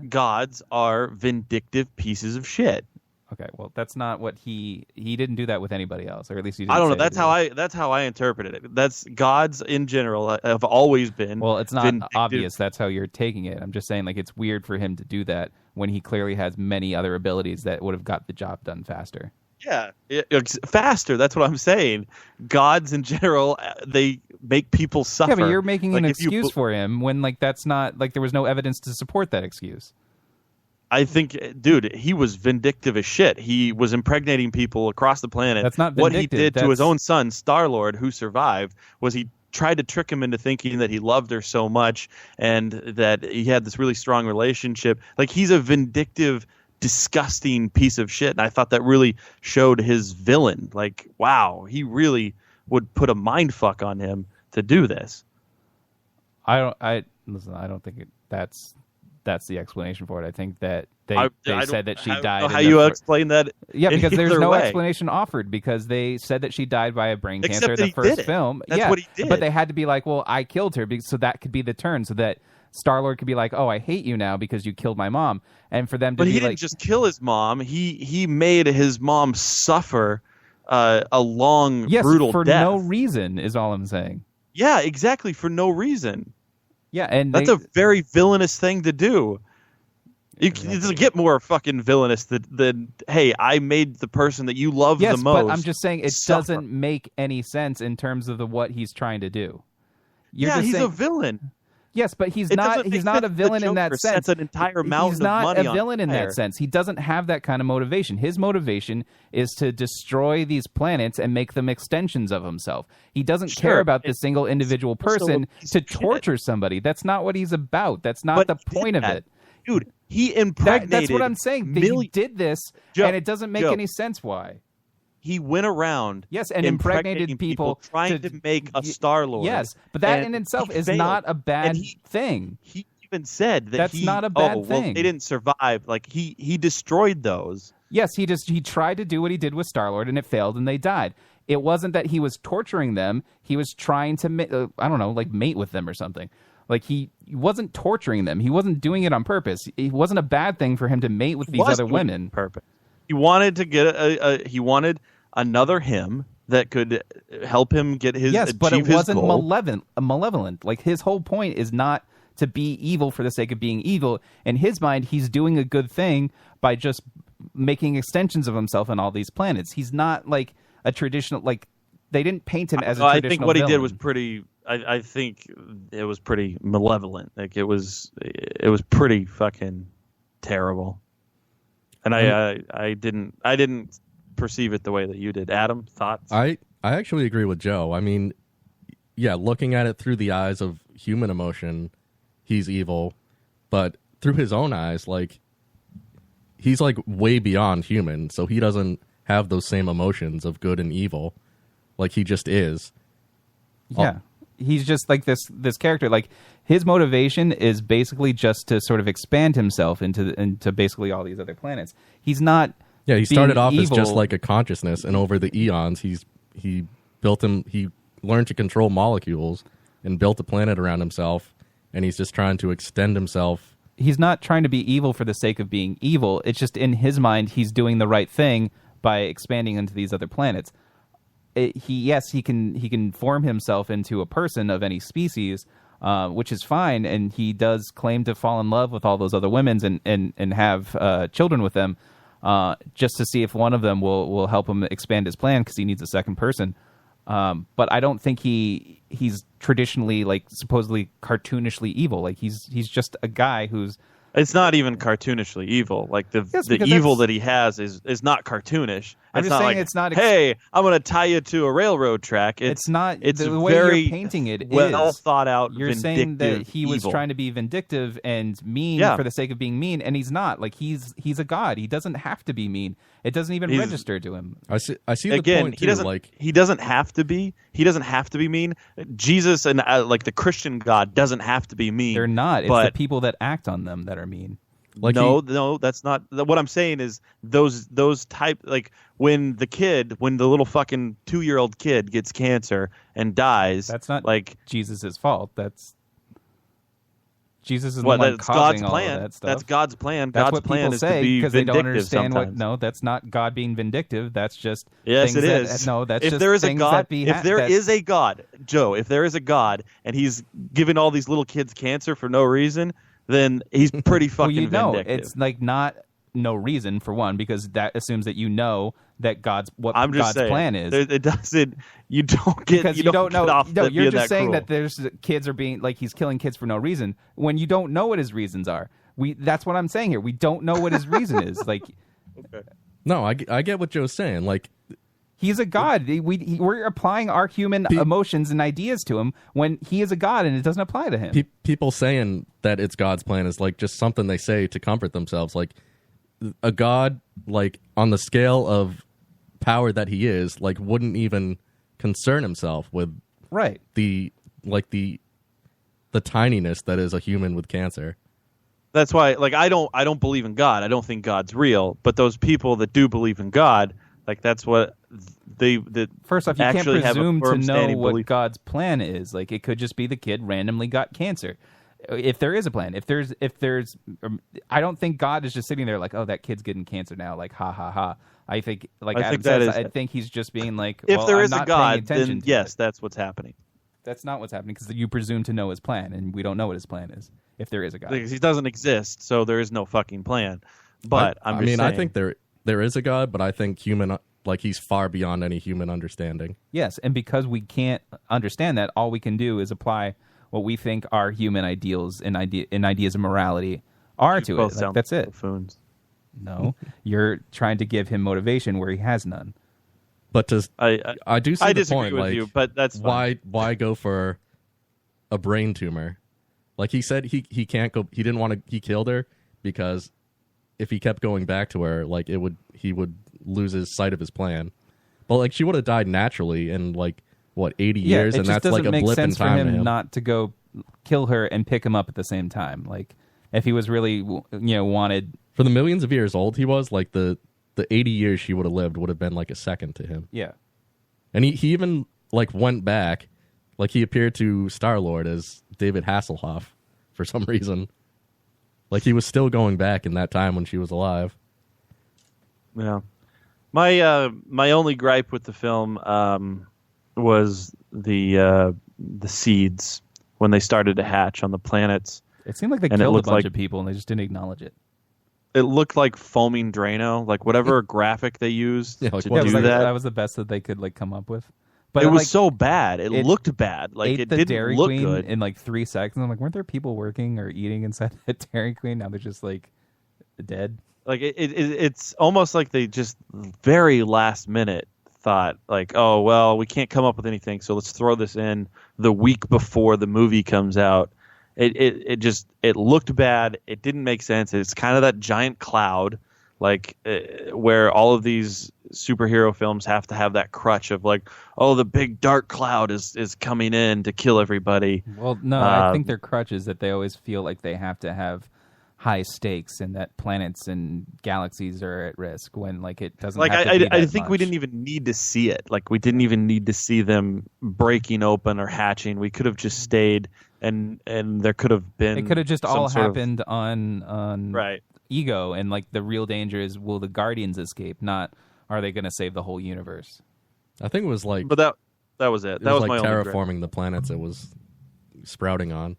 gods are vindictive pieces of shit. Okay, well, that's not what he didn't do that with anybody else, or at least he didn't. I don't know. say That's how I interpreted it. That's gods in general have always been. Well, it's not vindictive. obvious that's how you're taking it. I'm just saying, like, it's weird for him to do that when he clearly has many other abilities that would have got the job done faster. Yeah, it's faster. That's what I'm saying. Gods in general, they make people suffer. Yeah, but you're making an Like, if you excuse for him when, like, that's not, like, there was no evidence to support that excuse. I think, dude, he was vindictive as shit. He was impregnating people across the planet. That's not what he vindictive. did to his own son, Star-Lord, who survived, was he tried to trick him into thinking that he loved her so much and that he had this really strong relationship. Like, he's a vindictive, disgusting piece of shit. And I thought that really showed his villain. Like, wow, he really would put a mind fuck on him to do this. Listen, I don't think that's the explanation for it. I think that they I said that she don't died. know how you explain that? Yeah, because there's either no way. explanation offered because they said that she died by a brain Except cancer that in he the did first it. film. That's yeah, what he did. But they had to be like, well, I killed her, so that could be the turn, so that Star-Lord could be like, oh, I hate you now because you killed my mom, and for them to But be he like, didn't just kill his mom. He made his mom suffer a long, yes, brutal for death. no reason is all I'm saying. Yeah, exactly, for no reason. Yeah, and That's a very villainous thing to do. It doesn't get more fucking villainous than hey, I made the person that you love yes, the most. but I'm just saying it suffer. doesn't make any sense in terms of what he's trying to do. You're Yeah, just he's saying, a villain. yes, but he's It not. doesn't make He's not sense a that villain in that Joker sense. sets an entire mountain He's of not money a on villain in fire. that sense. He doesn't have that kind of motivation. His motivation is to destroy these planets and make them extensions of himself. He doesn't Sure, care about the single individual also a person piece to of shit. torture somebody. That's not what he's about. That's not But the he did point of that. it. Dude, he impregnated. That's what I'm saying. He did this, Joe, and it doesn't make Joe. any sense why. He went around Yes, and impregnated people trying to make a Star-Lord. Yes, but that and in itself he is failed. not a bad And thing. He even said that That's not a bad well, thing. they didn't survive. Like he destroyed those. Yes, he tried to do what he did with Star-Lord, and it failed, and they died. It wasn't that he was torturing them. He was trying to, I don't know, like mate with them or something. Like he wasn't torturing them. He wasn't doing it on purpose. It wasn't a bad thing for him to mate with these Was other doing women. Purpose. He wanted to get he wanted another him that could help him get his Yes, but it achieve his wasn't goal. malevolent. Like his whole point is not to be evil for the sake of being evil. In his mind, he's doing a good thing by just making extensions of himself on all these planets. He's not like a traditional, like they didn't paint him as a I traditional think what he did villain. was pretty. I think it was pretty malevolent. Like it was pretty fucking terrible. And I didn't perceive it the way that you did. Adam, thoughts? I actually agree with Joe. I mean, yeah, looking at it through the eyes of human emotion, he's evil, but through his own eyes, like he's like way beyond human, so he doesn't have those same emotions of good and evil. Like he just is. Yeah. He's just like this character. Like his motivation is basically just to sort of expand himself into basically all these other planets. He's not. Yeah, he started off as evil. just like a consciousness, and over the eons, he learned to control molecules and built a planet around himself, and he's just trying to extend himself. He's not trying to be evil for the sake of being evil. It's just in his mind, he's doing the right thing by expanding into these other planets. He can form himself into a person of any species, which is fine, and he does claim to fall in love with all those other women and have children with them, just to see if one of them will help him expand his plan because he needs a second person. But I don't think he's traditionally like supposedly cartoonishly evil. Like he's just a guy who's. It's not even cartoonishly evil. Like the because evil that he has is not cartoonish. I'm It's just not saying like, it's not hey, I'm going to tie you to a railroad track. It's not It's the way very you're painting it. well is, thought out. You're saying that he was evil. trying to be vindictive and mean for the sake of being mean, and he's not. Like he's a god. He doesn't have to be mean. It doesn't even register to him. I see the Again, point he too. doesn't. Like He doesn't have to be. He doesn't have to be mean. Jesus and like the Christian God doesn't have to be mean. They're not. It's but the people that act on them that are mean. Like no, that's not what I'm saying. Is those type like when the little fucking 2-year-old kid gets cancer and dies. That's not like Jesus' fault. That's Jesus is the what? one That's causing God's all plan. of that stuff. That's God's plan. That's God's what plan people is say to be because they don't vindictive understand sometimes. No, that's not God being vindictive. That's just Yes, things it that, is. No, that's if just there is a things God, that be if there that, is a God, Joe, if there is a God and he's giving all these little kids cancer for no reason, then he's pretty fucking vindictive. It's like not no reason for one because that assumes that you know that God's saying, plan is. It doesn't. You don't get because you don't know. get off No, that you're being just that saying cruel. that there's kids are being like he's killing kids for no reason when you don't know what his reasons are. That's what I'm saying here. We don't know what his reason is. Like, no, I get what Joe's saying. Like. He's a god. We're applying our human emotions and ideas to him when he is a god, and it doesn't apply to him. People saying that it's God's plan is like just something they say to comfort themselves. Like a god, like on the scale of power that he is, like wouldn't even concern himself with the tininess that is a human with cancer. That's why, like, I don't believe in God. I don't think God's real. But those people that do believe in God, like, that's what First off, you can't actually have a presume to firm know standing what belief. God's plan is. Like, it could just be the kid randomly got cancer. If there is a plan, if there's, I don't think God is just sitting there like, oh, that kid's getting cancer now. Like, ha ha ha. I think, like I Adam think that says, is- I think he's just being like, If well, there I'm is not a God, paying attention then to yes, it. that's what's happening. That's not what's happening because you presume to know his plan, and we don't know what his plan is. If there is a God, Because he doesn't exist, so there is no fucking plan. But I just mean, I saying, think there is a God, but I think he's far beyond any human understanding. yes, and because we can't understand that, all we can do is apply what we think our human ideals and ideas of morality are to both it. Like, sound that's like it. buffoons. No, you're trying to give him motivation where he has none. But I do see the disagree point. with Like, you, but that's fine. why go for a brain tumor? Like he said, he can't go. He didn't want to. He killed her because if he kept going back to her, like he would lose his sight of his plan. But like she would have died naturally in like what 80 years, it and just that's like doesn't a make blip in sense for time him to him. not to go kill her and pick him up at the same time. Like if he was really, wanted. For the millions of years old he was, like the 80 years she would have lived would have been like a second to him. Yeah. And he even like went back, like he appeared to Star-Lord as David Hasselhoff for some reason. Like he was still going back in that time when she was alive. Yeah. My only gripe with the film was the seeds when they started to hatch on the planets. It seemed like they And it killed a looked bunch like- of people and they just didn't acknowledge it. It looked like foaming Drano, like whatever graphic they used Yeah, like to what do was that that. was the best that they could come up with. But It was like, so bad. It it looked bad. Like ate it the didn't Dairy look Queen good. in like 3 seconds. I'm like, weren't there people working or eating inside the Dairy Queen? Now they're just like dead. Like it's almost like they just very last minute thought like, oh well, we can't come up with anything, so let's throw this in the week before the movie comes out. It looked bad. It didn't make sense. It's kind of that giant cloud, like where all of these superhero films have to have that crutch of like, oh, the big dark cloud is coming in to kill everybody. Well, no, I think their crutch is that they always feel like they have to have high stakes and that planets and galaxies are at risk when like it doesn't Like have to be I that think we much. didn't even need to see it. Like we didn't even need to see them breaking open or hatching. We could have just stayed and there could have been. It could have just some all sort of- happened on right. ego, and like the real danger is will the Guardians escape, not are they going to save the whole universe. I think it was like But that was it. it That was was my like only gripe. terraforming the planets it was sprouting on.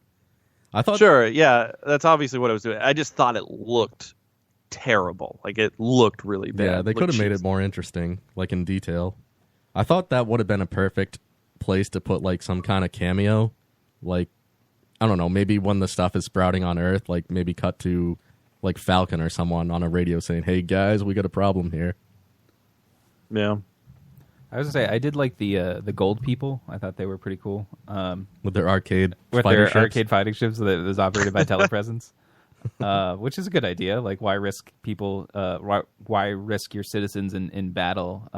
I thought Sure, yeah, that's obviously what I was doing. I just thought it looked terrible. Like it looked really bad. yeah, they It could have looked made it cheesy. more interesting, like in detail. I thought that would have been a perfect place to put like some kind of cameo, like I don't know, maybe when the stuff is sprouting on Earth, like maybe cut to like Falcon or someone on a radio saying, "Hey guys, we got a problem here." Yeah. I was gonna say I did like the gold people. I thought they were pretty cool. With their arcade fighting ships that was operated by telepresence, which is a good idea. Like, why risk people? Why risk your citizens in battle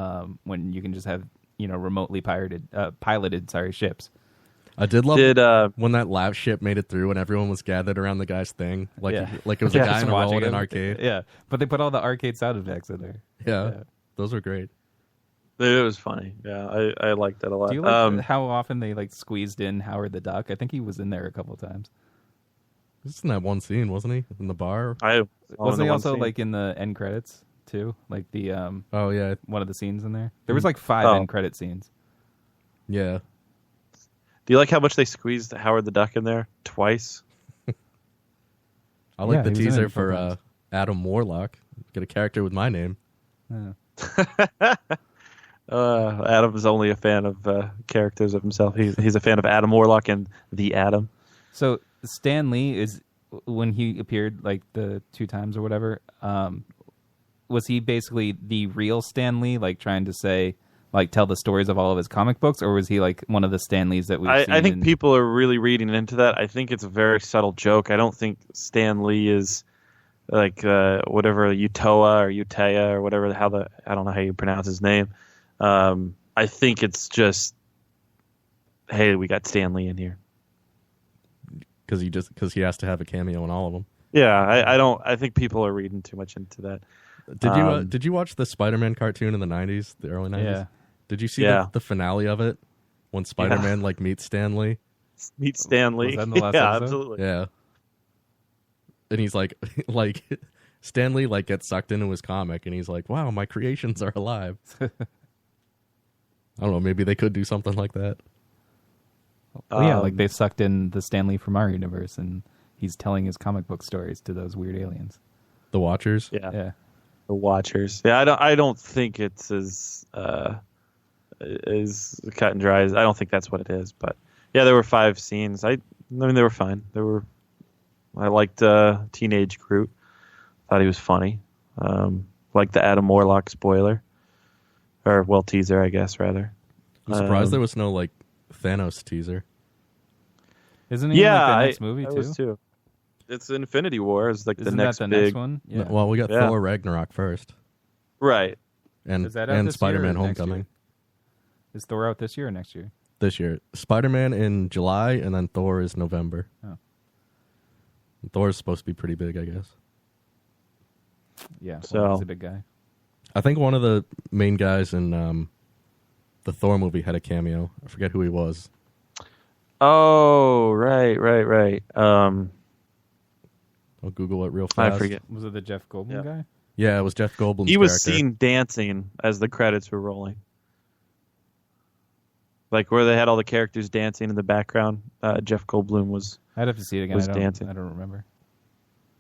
when you can just have remotely piloted ships? I did love when that lab ship made it through and everyone was gathered around the guy's thing, like it was a guy in a role in an arcade. Yeah, but they put all the arcade sound effects in there. Yeah, those were great. It was funny. Yeah, I liked that a lot. Do you like how often they like squeezed in Howard the Duck? I think he was in there a couple of times. Just in that one scene, wasn't he? In the bar. Wasn't he also like in the end credits too? Like the oh yeah, one of the scenes in there. There was like 5 end credit scenes. Yeah. Do you like how much they squeezed Howard the Duck in there twice? I like the teaser for Adam Warlock. Get a character with my name. Yeah. Adam is only a fan of characters of himself. He's a fan of Adam Warlock and the Atom. So Stan Lee is when he appeared like the 2 times or whatever. Was he basically the real Stan Lee, like trying to say, like tell the stories of all of his comic books, or was he like one of the Stan Lees that we've seen? I think people are really reading into that. I think it's a very subtle joke. I don't think Stan Lee is like whatever Utoa or Utea or whatever I don't know how you pronounce his name. I think it's just, hey, we got Stan Lee in here because he has to have a cameo in all of them. Yeah, I think people are reading too much into that. Did you watch the Spider-Man cartoon in the 90s, the early 90s? Yeah. Did you see the finale of it when Spider-Man like meets Stan Lee? Meet Stan Lee. Was that in the last yeah, episode? absolutely. Yeah. And he's like Stan Lee like gets sucked into his comic and he's like, "Wow, my creations are alive." I don't know, maybe they could do something like that. Well, yeah, like they sucked in the Stan Lee from our universe and he's telling his comic book stories to those weird aliens. The Watchers? Yeah. The Watchers. Yeah, I don't think it's as cut and dry as I don't think that's what it is. But yeah, there were 5 scenes. I mean, they were fine. I liked Teenage Groot. Thought he was funny. Liked the Adam Warlock spoiler, or teaser, I guess rather. I'm surprised there was no like Thanos teaser. Isn't he in like, the next movie I too? was too. It's Infinity War is like Isn't the next that the big next one? Yeah. Well, we got Thor Ragnarok first, right. and Is that out this Spider-Man year or next Homecoming year? Is Thor out this year or next year? this year. Spider-Man in July, and then Thor is November. Oh. Thor is supposed to be pretty big, I guess. Yeah, So- he's a big guy. I think one of the main guys in the Thor movie had a cameo. I forget who he was. Oh, right. I'll Google it real fast. I forget. Was it the Jeff Goldblum guy? Yeah, it was Jeff Goldblum's He was character. seen dancing as the credits were rolling. Like where they had all the characters dancing in the background. Jeff Goldblum was. I'd have to see it again. Was dancing. I don't remember.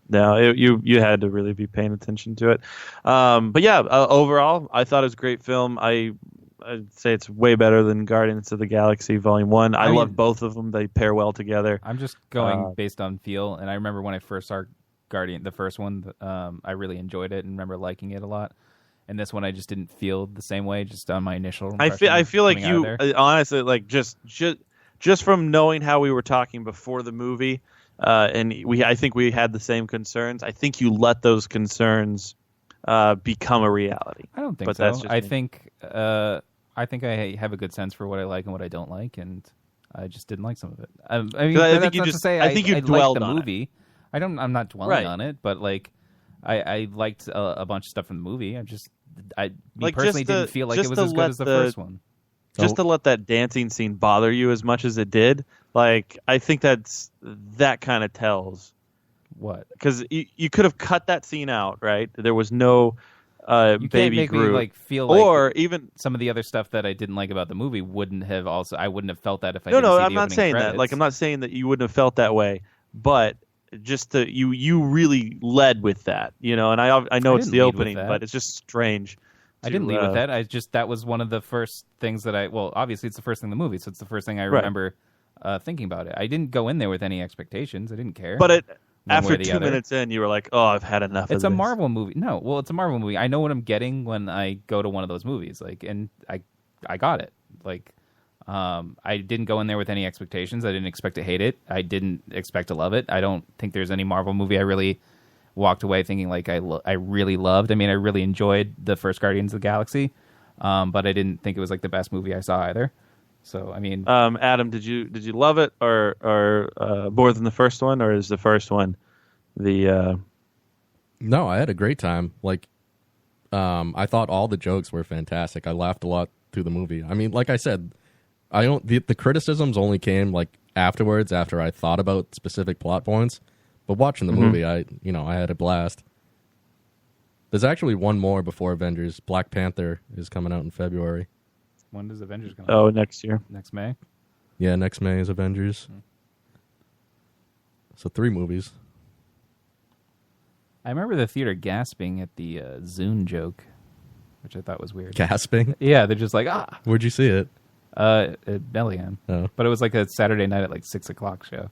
No, you had to really be paying attention to it. But yeah, overall, I thought it was a great film. I'd say it's way better than Guardians of the Galaxy Volume 1. I mean, love both of them. They pair well together. I'm just going based on feel, and I remember when I first saw Guardian, the first one, I really enjoyed it and remember liking it a lot. And this one, I just didn't feel the same way, just on my initial impression. I feel like coming out of you, there. honestly, like just from knowing how we were talking before the movie, and I think we had the same concerns. I think you let those concerns become a reality. I don't think but so. that's just I me. think I have a good sense for what I like and what I don't like, and I just didn't like some of it. I mean, I think that's you not just- to say I think you liked dwelled the on it. movie. I'm not dwelling Right. on it, but like I liked a bunch of stuff in the movie. I Like, personally just to- didn't feel like just it was to as good let as the the- first one. Just to let that dancing scene bother you as much as it did, like I think that kind of tells. What? Because you could have cut that scene out, right? There was no You can't baby make Groot, me like feel like or even some of the other stuff that I didn't like about the movie wouldn't have also. I wouldn't have felt that if I no, didn't see I'm the not opening saying credits. that. Like I'm not saying that you wouldn't have felt that way, but just you really led with that, you know. And I know it's didn't the lead with opening, that. but it's just strange. I didn't leave with that. That was one of the first things that obviously it's the first thing in the movie, so it's the first thing I remember thinking about it. I didn't go in there with any expectations. I didn't care. But after 2 minutes in, you were like, "Oh, I've had enough of this." It's a Marvel movie. No, well, it's a Marvel movie. I know what I'm getting when I go to one of those movies. And I got it. I didn't go in there with any expectations. I didn't expect to hate it. I didn't expect to love it. I don't think there's any Marvel movie I really walked away thinking I really loved. I mean, I really enjoyed the first Guardians of the Galaxy, but I didn't think it was the best movie I saw either. So I mean, Adam, did you love it or more than the first one, or is the first one the? No, I had a great time. I thought all the jokes were fantastic. I laughed a lot through the movie. I mean, like I said, the criticisms only came afterwards after I thought about specific plot points. But watching the movie, I had a blast. There's actually one more before Avengers. Black Panther is coming out in February. When does Avengers come out? Oh, next year. Next May? Yeah, next May is Avengers. So 3 movies. I remember the theater gasping at the Zune joke, which I thought was weird. Gasping? Yeah, they're just like, ah! Where'd you see it? At Bellingham. Oh. But it was a Saturday night at 6 o'clock show.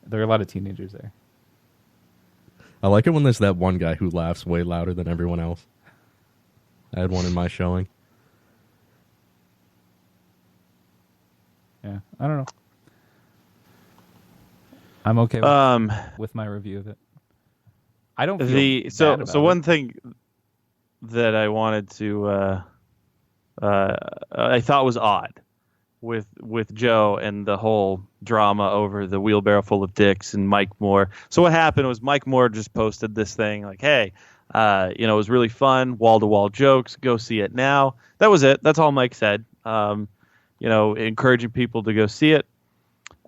There were a lot of teenagers there. I like it when there's that one guy who laughs way louder than everyone else. I had one in my showing. Yeah, I don't know. I'm okay with my review of it. I don't feel so bad about one it. thing that I wanted to I thought was odd with Joe and the whole drama over the wheelbarrow full of dicks and Mike Moore. So what happened was Mike Moore just posted this thing hey, it was really fun, wall-to-wall jokes, go see it now. That was it. That's all Mike said. Encouraging people to go see it.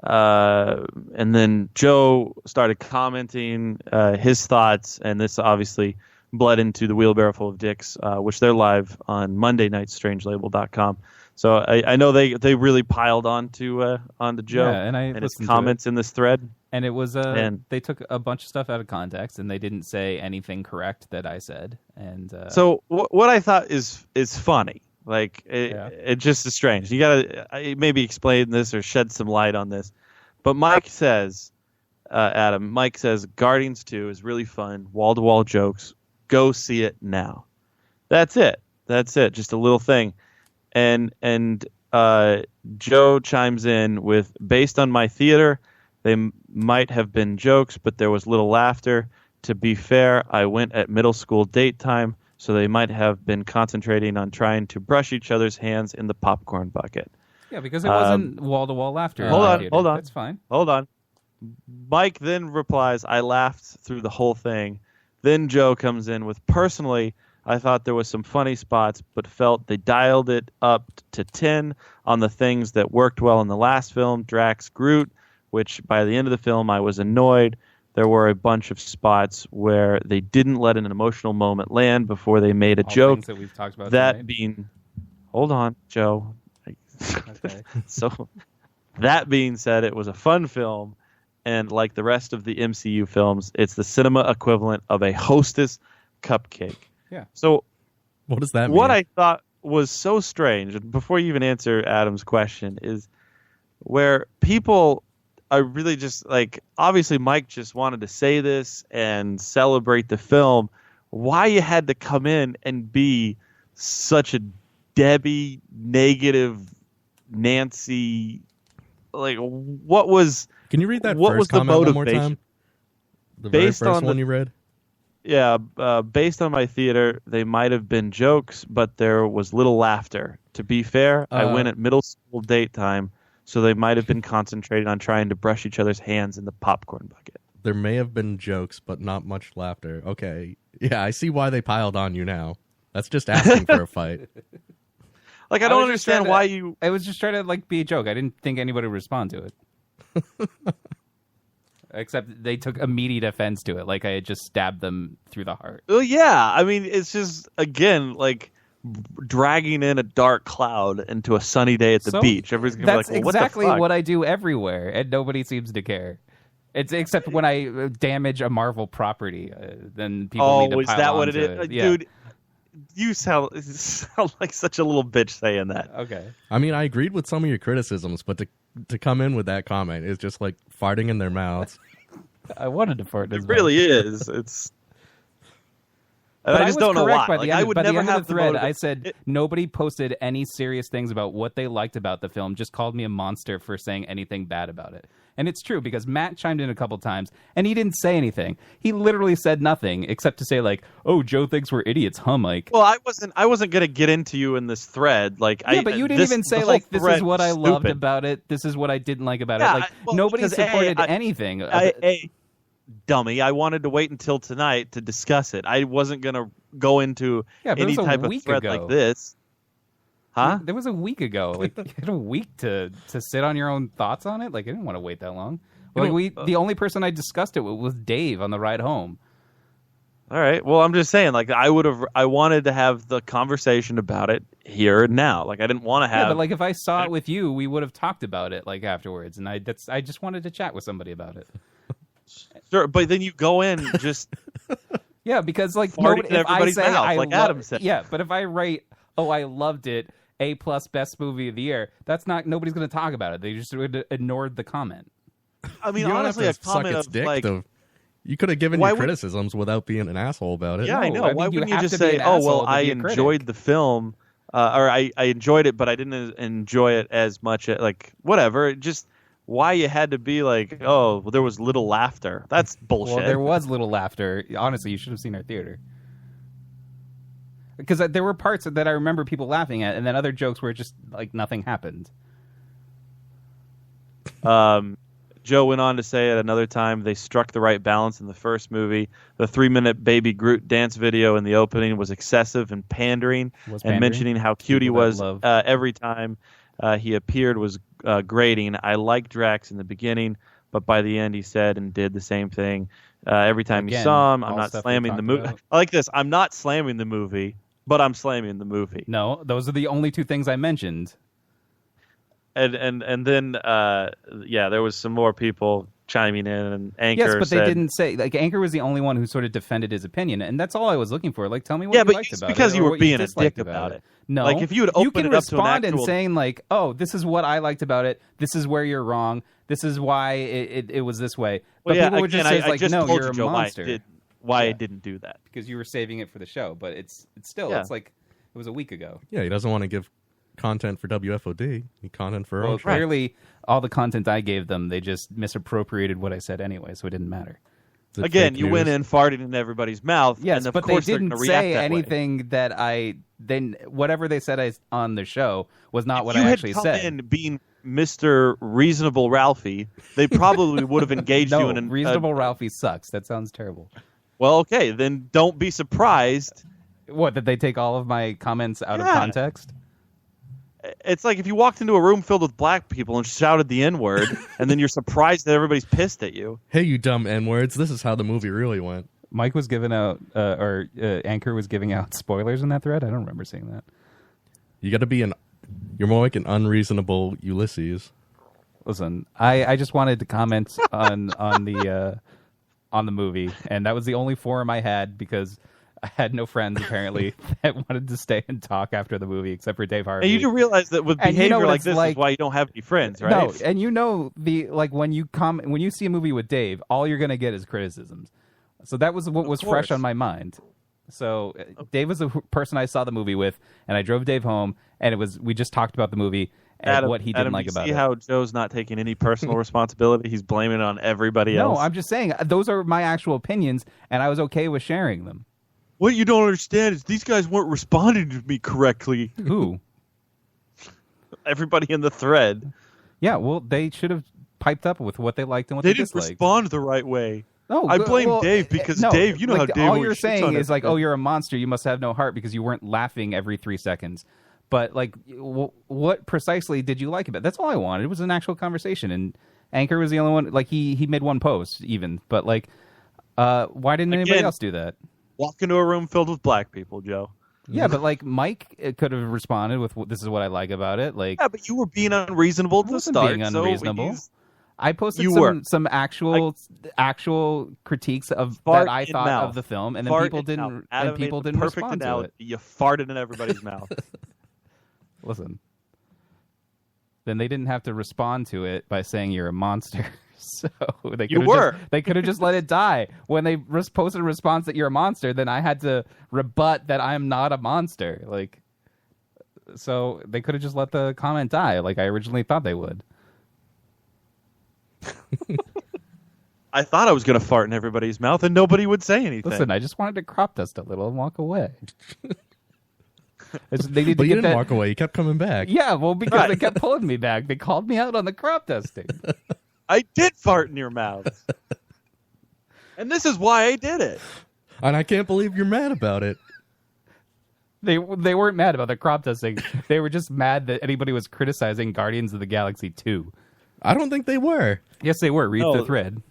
And then Joe started commenting his thoughts, and this obviously bled into the wheelbarrow full of dicks, which they're live on Monday night, strangelabel.com. So I know they really piled onto Joe and his comments in this thread. And it was they took a bunch of stuff out of context, and they didn't say anything correct that I said. And so what I thought is funny. It just is strange. You gotta maybe explain this or shed some light on this. But Mike says, Mike says, Guardians 2 is really fun. Wall-to-wall jokes. Go see it now. That's it. Just a little thing. And Joe chimes in with, based on my theater, they might have been jokes, but there was little laughter. To be fair, I went at middle school date time, so they might have been concentrating on trying to brush each other's hands in the popcorn bucket. Yeah, because it wasn't wall-to-wall laughter. Hold on. That's fine. Hold on. Mike then replies, I laughed through the whole thing. Then Joe comes in with, personally, I thought there was some funny spots, but felt they dialed it up to 10 on the things that worked well in the last film, Drax, Groot, which by the end of the film I was annoyed. There were a bunch of spots where they didn't let an emotional moment land before they made a joke. Things that we've talked about that tonight. being, hold on, Joe. Okay. So that being said, it was a fun film, and like the rest of the MCU films, it's the cinema equivalent of a Hostess cupcake. Yeah. So what does that mean? What I thought was so strange, and before you even answer Adam's question, is where people are really just obviously Mike just wanted to say this and celebrate the film. Why you had to come in and be such a Debbie negative Nancy, what was? Can you read that what first was the comment one motivation? more time? The very Based first on one you read? Yeah, based on my theater, they might have been jokes, but there was little laughter. To be fair, I went at middle school date time, so they might have been concentrating on trying to brush each other's hands in the popcorn bucket. There may have been jokes, but not much laughter. Okay. Yeah, I see why they piled on you now. That's just asking for a fight. I don't understand why you... I was just trying to be a joke. I didn't think anybody would respond to it. Except they took immediate offense to it, I had just stabbed them through the heart. Well, yeah. I mean, it's just, again, dragging in a dark cloud into a sunny day at the beach. Everybody's going to be that's like, well, exactly what the fuck? what I do everywhere, and nobody seems to care. It's except when I damage a Marvel property, then people need to pile is that what it onto is? Yeah. Dude, You sound like such a little bitch saying that. Okay. I mean, I agreed with some of your criticisms, but to come in with that comment is just like farting in their mouths. I wanted to fart. It really is. It's. But I just don't know why. By the Like, end, I would by the never end of have the thread. motive- I said nobody posted any serious things about what they liked about the film. Just called me a monster for saying anything bad about it. And it's true because Matt chimed in a couple times and he didn't say anything. He literally said nothing except to say like, "Oh, Joe thinks we're idiots, huh, Mike?" Well, I wasn't gonna get into you in this thread. Like, Yeah, but you didn't even say like, "This is what I loved about it. This is what I didn't like about it." Like, nobody because, supported anything. Dummy, I wanted to wait until tonight to discuss it. I wasn't gonna go into but it any was a type of week thread ago. like this. Huh? There was a week ago. Like, you had a week to sit on your own thoughts on it. Like, I didn't want to wait that long. Like, the only person I discussed it with was Dave on the ride home. All right. Well, I'm just saying, like, I wanted to have the conversation about it here and now. Like, I didn't want to have. Yeah, but like, if I saw it with you, we would have talked about it like afterwards. And I just wanted to chat with somebody about it. Sure, but then you go in just. Yeah, because like farting in if I everybody's say mouth, I like Adam said. Yeah, but if I rate, "Oh, I loved it," A+ best movie of the year, that's not nobody's going to talk about it. They just ignored the comment. I mean, You don't honestly, have a to suck comment its of dick, like. though. You could have given Why your would- criticisms without being an asshole about it. Yeah, I No, know. I mean, Why you wouldn't you have just to be say, an "Oh, asshole well, to I be a critic." enjoyed the film, or I enjoyed it, but I didn't enjoy it as much." Like, whatever. It just why you had to be like, "Oh, well, there was little laughter." That's bullshit. Well, there was little laughter. Honestly, you should have seen our theater. Because there were parts that I remember people laughing at, and then other jokes where just like nothing happened. Joe went on to say at another time they struck the right balance in the first movie. The 3-minute Baby Groot dance video in the opening was excessive and pandering, Was and pandering? mentioning how cute he People that was love- every time he appeared was grating. I liked Drax in the beginning, but by the end he said and did the same thing. Every time you Again, saw him, I'm all not stuff we slamming the talked movie. about. I like this. I'm not slamming the movie, but I'm slamming the movie. No, those are the only two things I mentioned. And then there was some more people chiming in, and Anchor Yes, but said, they didn't say like Anchor was the only one who sort of defended his opinion, and that's all I was looking for. Like, tell me what Yeah, you but liked it's about because it, you or were what being a disliked dick about it. No, Like, if you had you opened can it up to an respond actual- and saying like, "Oh, this is what I liked about it. This is where you're wrong. This is why it was this way." But Well, yeah, people would just again, say I like, just "No, told you're you, a Joe, monster," why I Yeah. didn't do that. because you were saving it for the show. But it's still Yeah. it's like it was a week ago. Yeah, he doesn't want to give content for WFOD. He content for our Well, own show. clearly, all the content I gave them, they just misappropriated what I said anyway, so it didn't matter. Is it Again, fake you went news? in, farted in everybody's mouth, Yes, and of but they course they're didn't gonna react say that way. anything that then whatever they said on the show was not what If I you actually had come said. in being Mr. Reasonable Ralphie, they probably would have engaged No, you in Reasonable Ralphie sucks. That sounds terrible. Well, okay, then don't be surprised. What, that they take all of my comments out of Yeah. context? It's like if you walked into a room filled with black people and shouted the N-word, and then you're surprised that everybody's pissed at you. Hey, you dumb N-words. This is how the movie really went. Mike was giving out, Anchor was giving out spoilers in that thread. I don't remember seeing that. You got to be you're more like an unreasonable Ulysses. Listen, I just wanted to comment on the movie, and that was the only forum I had because I had no friends apparently that wanted to stay and talk after the movie, except for Dave Harvey. And you do realize that with And you behavior know what like it's this like- is why you don't have any friends, right? No, and you know when you see a movie with Dave, all you're gonna get is criticisms. So that was what was fresh course. on my mind. So Dave was the person I saw the movie with, and I drove Dave home, and we just talked about the movie and Adam, what he didn't like you about see it. how Joe's not taking any personal responsibility? He's blaming it on everybody No, else. I'm just saying those are my actual opinions, and I was okay with sharing them. What you don't understand is these guys weren't responding to me correctly. Who? Everybody in the thread. Yeah, well, they should have piped up with what they liked and what They they didn't disliked. respond the right way. No, I blame Dave because no, Dave, you know like, how Dave all always you're shits saying on is like, everybody. oh, you're a monster. You must have no heart because you weren't laughing every 3 seconds. But like, what precisely did you like about it? That's all I wanted. It was an actual conversation, and Anchor was the only one. Like he made one post even, but like, why didn't anybody Again, else do that? Walk into a room filled with black people, Joe. Yeah, but like Mike could have responded with, "This is what I like about it." Like, Yeah, but you were being unreasonable I to wasn't start. being unreasonable. So I posted You were. some actual critiques of Fart that I in thought mouth. of the film, and then Fart people in didn't mouth. Adam and people made the didn't perfect respond analogy. to it. You farted in everybody's mouth. Listen, then they didn't have to respond to it by saying you're a monster. So they You were. they could have just let it die. When they posted a response that you're a monster, then I had to rebut that I'm not a monster. Like, so they could have just let the comment die, like I originally thought they would. I thought I was going to fart in everybody's mouth and nobody would say anything. Listen, I just wanted to crop dust a little and walk away. They need But to you get didn't that. walk away. You kept coming back. Yeah, well, because they kept pulling me back. They called me out on the crop dusting. I did fart in your mouth. And this is why I did it. And I can't believe you're mad about it. They weren't mad about the crop dusting. They were just mad that anybody was criticizing Guardians of the Galaxy 2. I don't think they were. Yes, they were. Read No. the thread.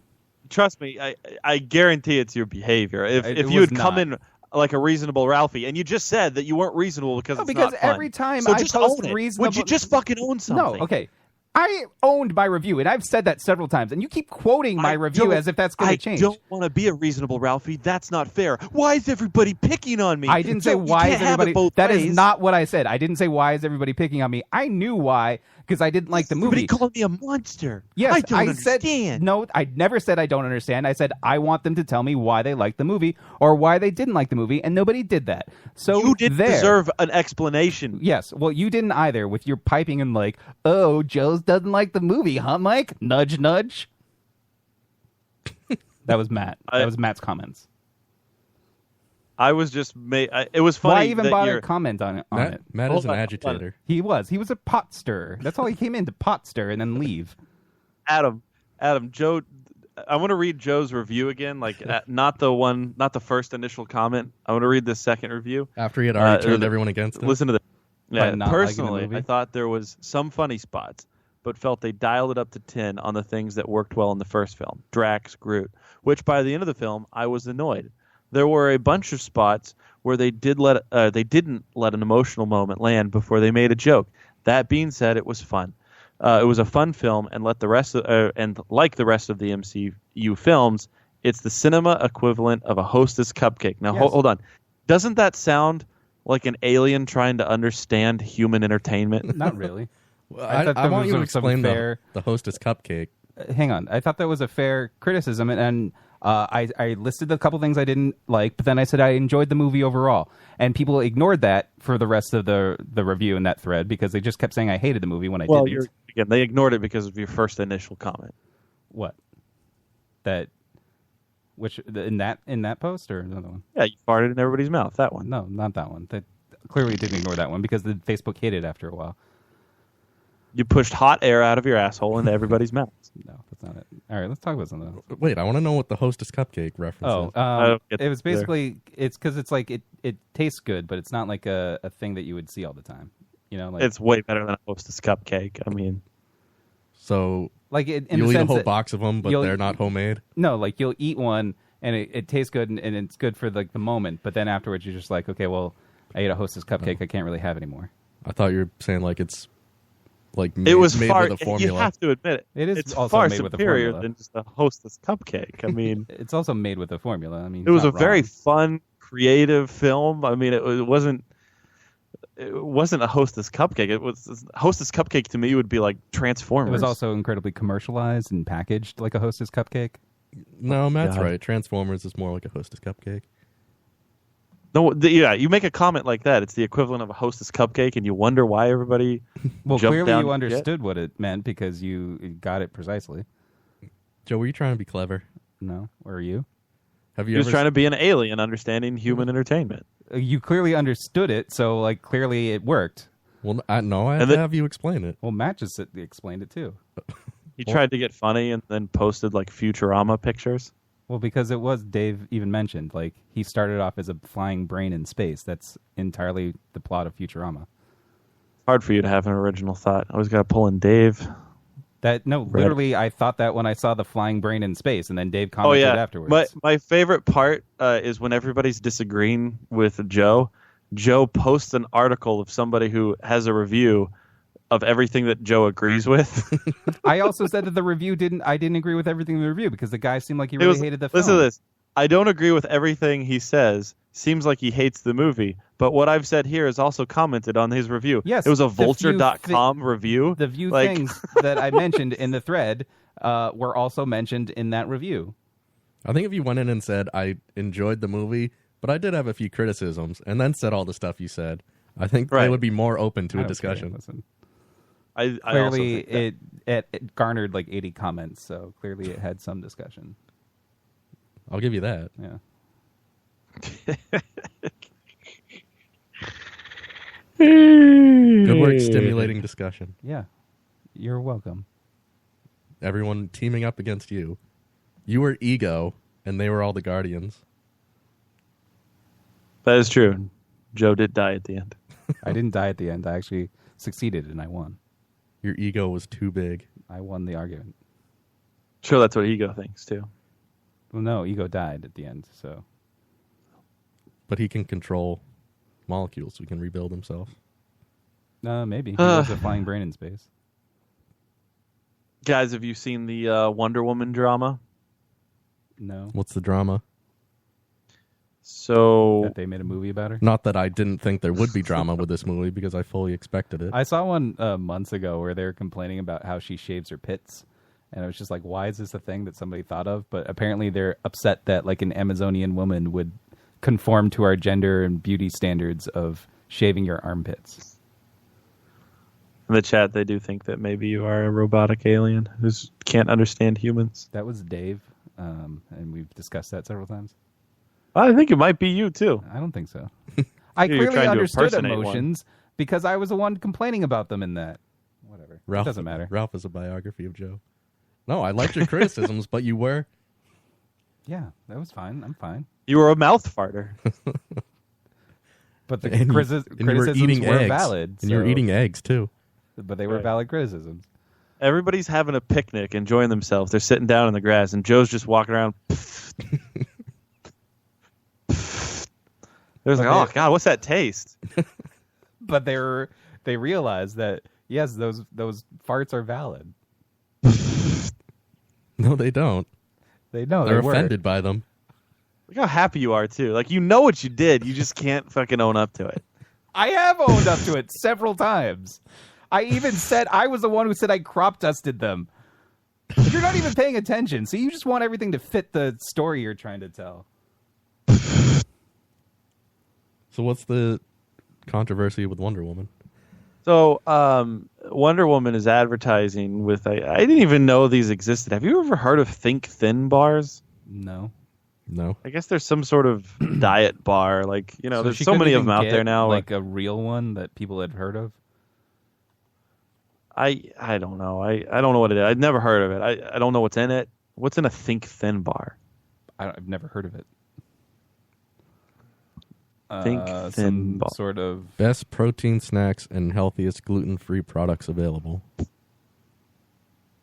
Trust me, I guarantee it's your behavior. If It you was had come not. in like a reasonable Ralphie, and you just said that you weren't reasonable because it's because not fun. every time so I just post own it. reasonable, Would you just fucking own something? No, okay. I owned my review, and I've said that several times, and you keep quoting my review as if that's going to change. I don't want to be a reasonable Ralphie. That's not fair. Why is everybody picking on me? I didn't say You why can't is have it everybody. both That ways. is not what I said. I didn't say why is everybody picking on me. I knew why because I didn't like the movie. Somebody called me a monster. Yes, I don't said understand. no. I never said I don't understand. I said I want them to tell me why they liked the movie or why they didn't like the movie, and nobody did that. So You didn't there. deserve an explanation. Yes, well, you didn't either with your piping and like, oh, Joe's doesn't like the movie, huh, Mike? Nudge, nudge. That was Matt. That was Matt's comments. I was just it was funny. Why even that bother you're- comment on it? Matt Hold is an on, hold on. agitator. He was a pot stirrer. That's all he came in to pot stir and then leave. Adam, Joe. I want to read Joe's review again, like not the first initial comment. I want to read the second review. After he had already turned everyone against him. Listen to this. By Yeah, not liking the personally, movie? I thought there was some funny spots, but felt they dialed it up to 10 on the things that worked well in the first film, Drax, Groot, which by the end of the film, I was annoyed. There were a bunch of spots where they didn't let an emotional moment land before they made a joke. That being said, it was fun. It was a fun film, and like the rest of the MCU films, it's the cinema equivalent of a Hostess cupcake. Now, Yes. hold on. Doesn't that sound like an alien trying to understand human entertainment? Not really. I thought there want was you to some explain fair- the Hostess cupcake. Hang on. I thought that was a fair criticism, and I listed a couple things I didn't like, but then I said I enjoyed the movie overall. And people ignored that for the rest of the review in that thread because they just kept saying I hated the movie when I didn't. Again, they ignored it because of your first initial comment. What? In that post or another one? Yeah, you farted in everybody's mouth. That one. No, not that one. That clearly didn't ignore that one because the Facebook hid it after a while. You pushed hot air out of your asshole into everybody's mouth. No, that's not it. All right, let's talk about something else. Wait, I want to know what the Hostess cupcake reference Oh, is. don't get it was there. basically it's because it's like it tastes good, but it's not like a thing that you would see all the time. You know, like It's way better than a Hostess cupcake. I mean, So like in you'll the eat a sense whole that- box of them, but you'll- they're not homemade? No, like you'll eat one and it tastes good and it's good for like the moment, but then afterwards you're just like, okay, well, I ate a Hostess cupcake, I can't really have anymore. I thought you were saying like it's like made, it was made far. with a formula. You have to admit it. It is It's also far made with a superior formula. than just a Hostess cupcake. I mean, It's also made with a formula. I mean, it was a not very wrong. fun, creative film. I mean, it wasn't a Hostess cupcake. It was Hostess cupcake to me would be like Transformers. It was also incredibly commercialized and packaged like a Hostess cupcake. No, Matt's God. right. Transformers is more like a Hostess cupcake. No, you make a comment like that. It's the equivalent of a Hostess cupcake, and you wonder why everybody. Well, jumped clearly down you to understood what it meant because you got it precisely. Joe, were you trying to be clever? No, or you? Have He you was ever trying to be an alien, understanding human entertainment. You clearly understood it, so like clearly it worked. Well, no, I have And to then- have you explain it. Well, Matt just explained it too. He tried to get funny and then posted like Futurama pictures. Well, because it was Dave even mentioned, like he started off as a flying brain in space. That's entirely the plot of Futurama. Hard for you to have an original thought. I always got to pull in Dave. Literally, I thought that when I saw the flying brain in space, and then Dave commented afterwards. My favorite part is when everybody's disagreeing with Joe. Joe posts an article of somebody who has a review of everything that Joe agrees with. I also said that the review I didn't agree with everything in the review because the guy seemed like he really hated the film. Listen to this. I don't agree with everything he says. Seems like he hates the movie. But what I've said here is also commented on his review. Yes, it was a vulture.com review. The few things that I mentioned in the thread were also mentioned in that review. I think if you went in and said, I enjoyed the movie, but I did have a few criticisms, and then said all the stuff you said, I think they would be more open to a discussion. Listen. I Clearly, also think it garnered like 80 comments, so clearly it had some discussion. I'll give you that. Yeah. Good work stimulating discussion. Yeah. You're welcome. Everyone teaming up against you. You were Ego, and they were all the Guardians. that is true. Joe did die at the end. I didn't die at the end. I actually succeeded, and I won. Your ego was too big. I won the argument. Sure, that's what Ego thinks, too. Well, no, Ego died at the end, so... But he can control molecules, so he can rebuild himself. Maybe. He was a flying brain in space. Guys, have you seen the Wonder Woman drama? No. What's the drama? So That they made a movie about her? Not that I didn't think there would be drama with this movie, because I fully expected it. I saw one months ago where they were complaining about how she shaves her pits. And I was just like, why is this a thing that somebody thought of? But apparently they're upset that like an Amazonian woman would conform to our gender and beauty standards of shaving your armpits. in the chat, they do think that maybe you are a robotic alien who can't understand humans. That was Dave, and we've discussed that several times. I think it might be you, too. I don't think so. I You're clearly trying to understood impersonate emotions because I was the one complaining about them in that. Whatever. Ralph, It doesn't matter. Ralph is a biography of Joe. No, I liked your criticisms, but you were. Yeah, that was fine. I'm fine. You were a mouth farter. But the And you were criticisms eating were eggs. valid. And you were so- eating eggs, too. But they were Right. valid criticisms. Everybody's having a picnic, enjoying themselves. They're sitting down in the grass, and Joe's just walking around. There's like, oh, God, what's that taste? But they realized that, yes, those farts are valid. No, they don't. They know They're they were. offended by them. Look how happy you are, too. Like, you know what you did. You just can't fucking own up to it. I have owned up to it several times. I even said I was the one who said I crop dusted them. You're not even paying attention, so you just want everything to fit the story you're trying to tell. So what's the controversy with Wonder Woman? So, Wonder Woman is advertising with, I didn't even know these existed. Have you ever heard of Think Thin bars? No. No. I guess there's some sort of diet bar. Like, you know, there's she so couldn't many of even them out get, there now. Like a real one that people had heard of? I don't know. I don't know what it is. I've never heard of it. I don't know what's in it. What's in a Think Thin bar? I've never heard of it. Think Thin some bar. sort of... Best protein snacks and healthiest gluten-free products available.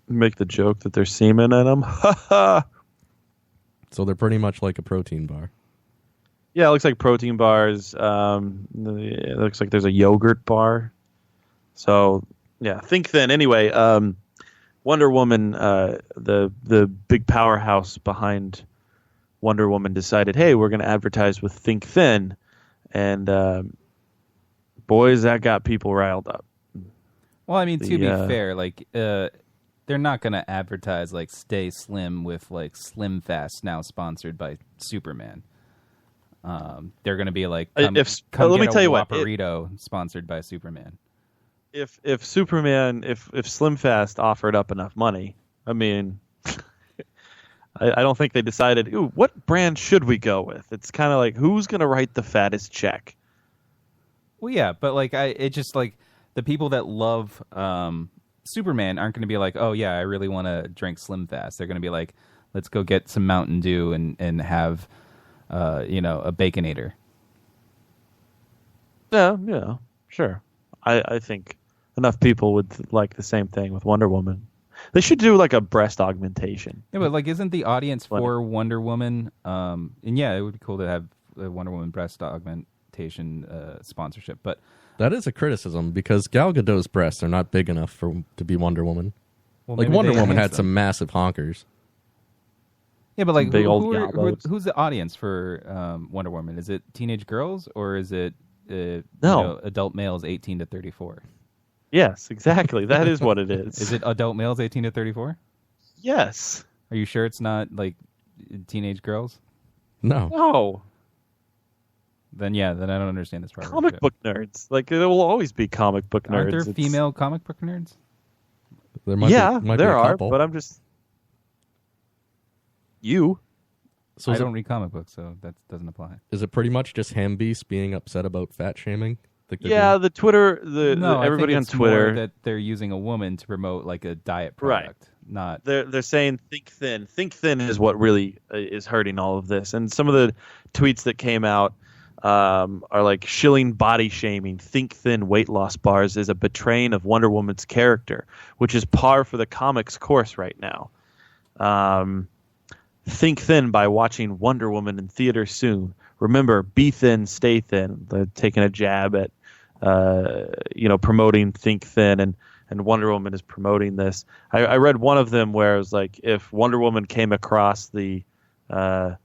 Make the joke that there's semen in them. So they're pretty much like a protein bar. Yeah, it looks like protein bars. It looks like there's a yogurt bar. So, yeah, Think Thin. Anyway, Wonder Woman, the big powerhouse behind Wonder Woman, decided, hey, we're going to advertise with Think Thin. And boys, that got people riled up. Well, I mean, to be fair, like... they're not going to advertise like Stay Slim with like Slim Fast now sponsored by Superman. They're going to be like come let me get tell a you what, Whopperito sponsored by Superman. If Superman, if Slim Fast offered up enough money, I mean, I don't think they decided, ooh, what brand should we go with? It's kind of like, who's going to write the fattest check? Well, yeah, but like it just like the people that love Superman aren't going to be like, oh yeah, I really want to drink Slim Fast. They're going to be like, let's go get some Mountain Dew and have, a Baconator. Yeah, sure. I think enough people would like the same thing with Wonder Woman. They should do like a breast augmentation. Yeah, but like, isn't the audience for Wonder Woman? And yeah, it would be cool to have a Wonder Woman breast augmentation sponsorship. But That is a criticism because Gal Gadot's breasts are not big enough to be Wonder Woman. Well, Like maybe Wonder they Woman enhance had some massive honkers. Yeah, but like, Some big old who's the audience for Wonder Woman? Is it teenage girls or is it adult males 18 to 34? Yes, exactly. That is what it is. Is it adult males 18 to 34? Yes. Are you sure it's not like teenage girls? No. No. Then I don't understand this part. Comic book nerds. Like, there will always be comic book nerds. Aren't there female comic book nerds? There might be there a are, couple. but I'm just... You. So I don't read comic books, so that doesn't apply. is it pretty much just Hambeast being upset about fat shaming? Yeah, the Twitter, No, everybody I on think it's more Twitter that they're using a woman to promote like a diet product, not. they're saying think thin. Think thin is what really is hurting all of this. And some of the tweets that came out are like shilling body shaming. Think thin weight loss bars is a betraying of Wonder Woman's character, which is par for the comics course right now. Think thin by watching Wonder Woman in theaters soon. Remember, be thin, stay thin. They're taking a jab at promoting Think Thin, and Wonder Woman is promoting this. I read one of them where it was like if Wonder Woman came across the the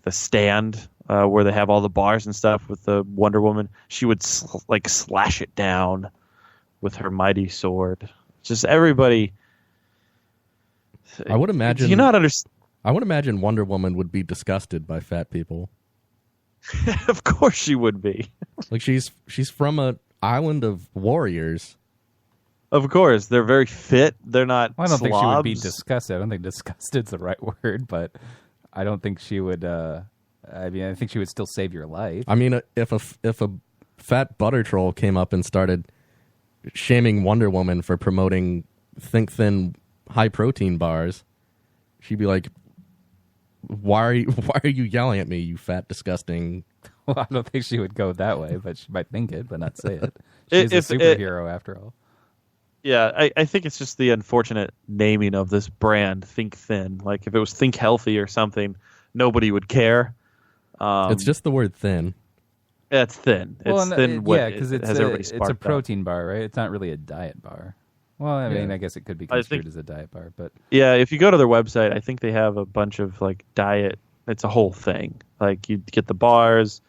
stand where they have all the bars and stuff with the Wonder Woman, she would slash it down with her mighty sword. Just everybody. I would imagine. Do you not understand? I would imagine Wonder Woman would be disgusted by fat people. Of course she would be. Like she's from an island of warriors. Of course, they're very fit. They're not. Well, I don't think she would be slobs. disgusted. I don't think disgusted's the right word, but I don't think she would. I think she would still save your life. I mean, if a fat butter troll came up and started shaming Wonder Woman for promoting Think Thin high protein bars, she'd be like, Why are you yelling at me, you fat, disgusting? Well, I don't think she would go that way, but she might think it, but not say it. She's a superhero after all. Yeah, I think it's just the unfortunate naming of this brand, Think Thin. Like if it was Think Healthy or something, nobody would care. It's just the word thin. It's thin. It's thin. Because it's a protein bar, right? It's not really a diet bar. Well, I mean, I guess it could be construed as a diet bar, but yeah, if you go to their website, I think they have a bunch of like diet. It's a whole thing. Like you get the bars,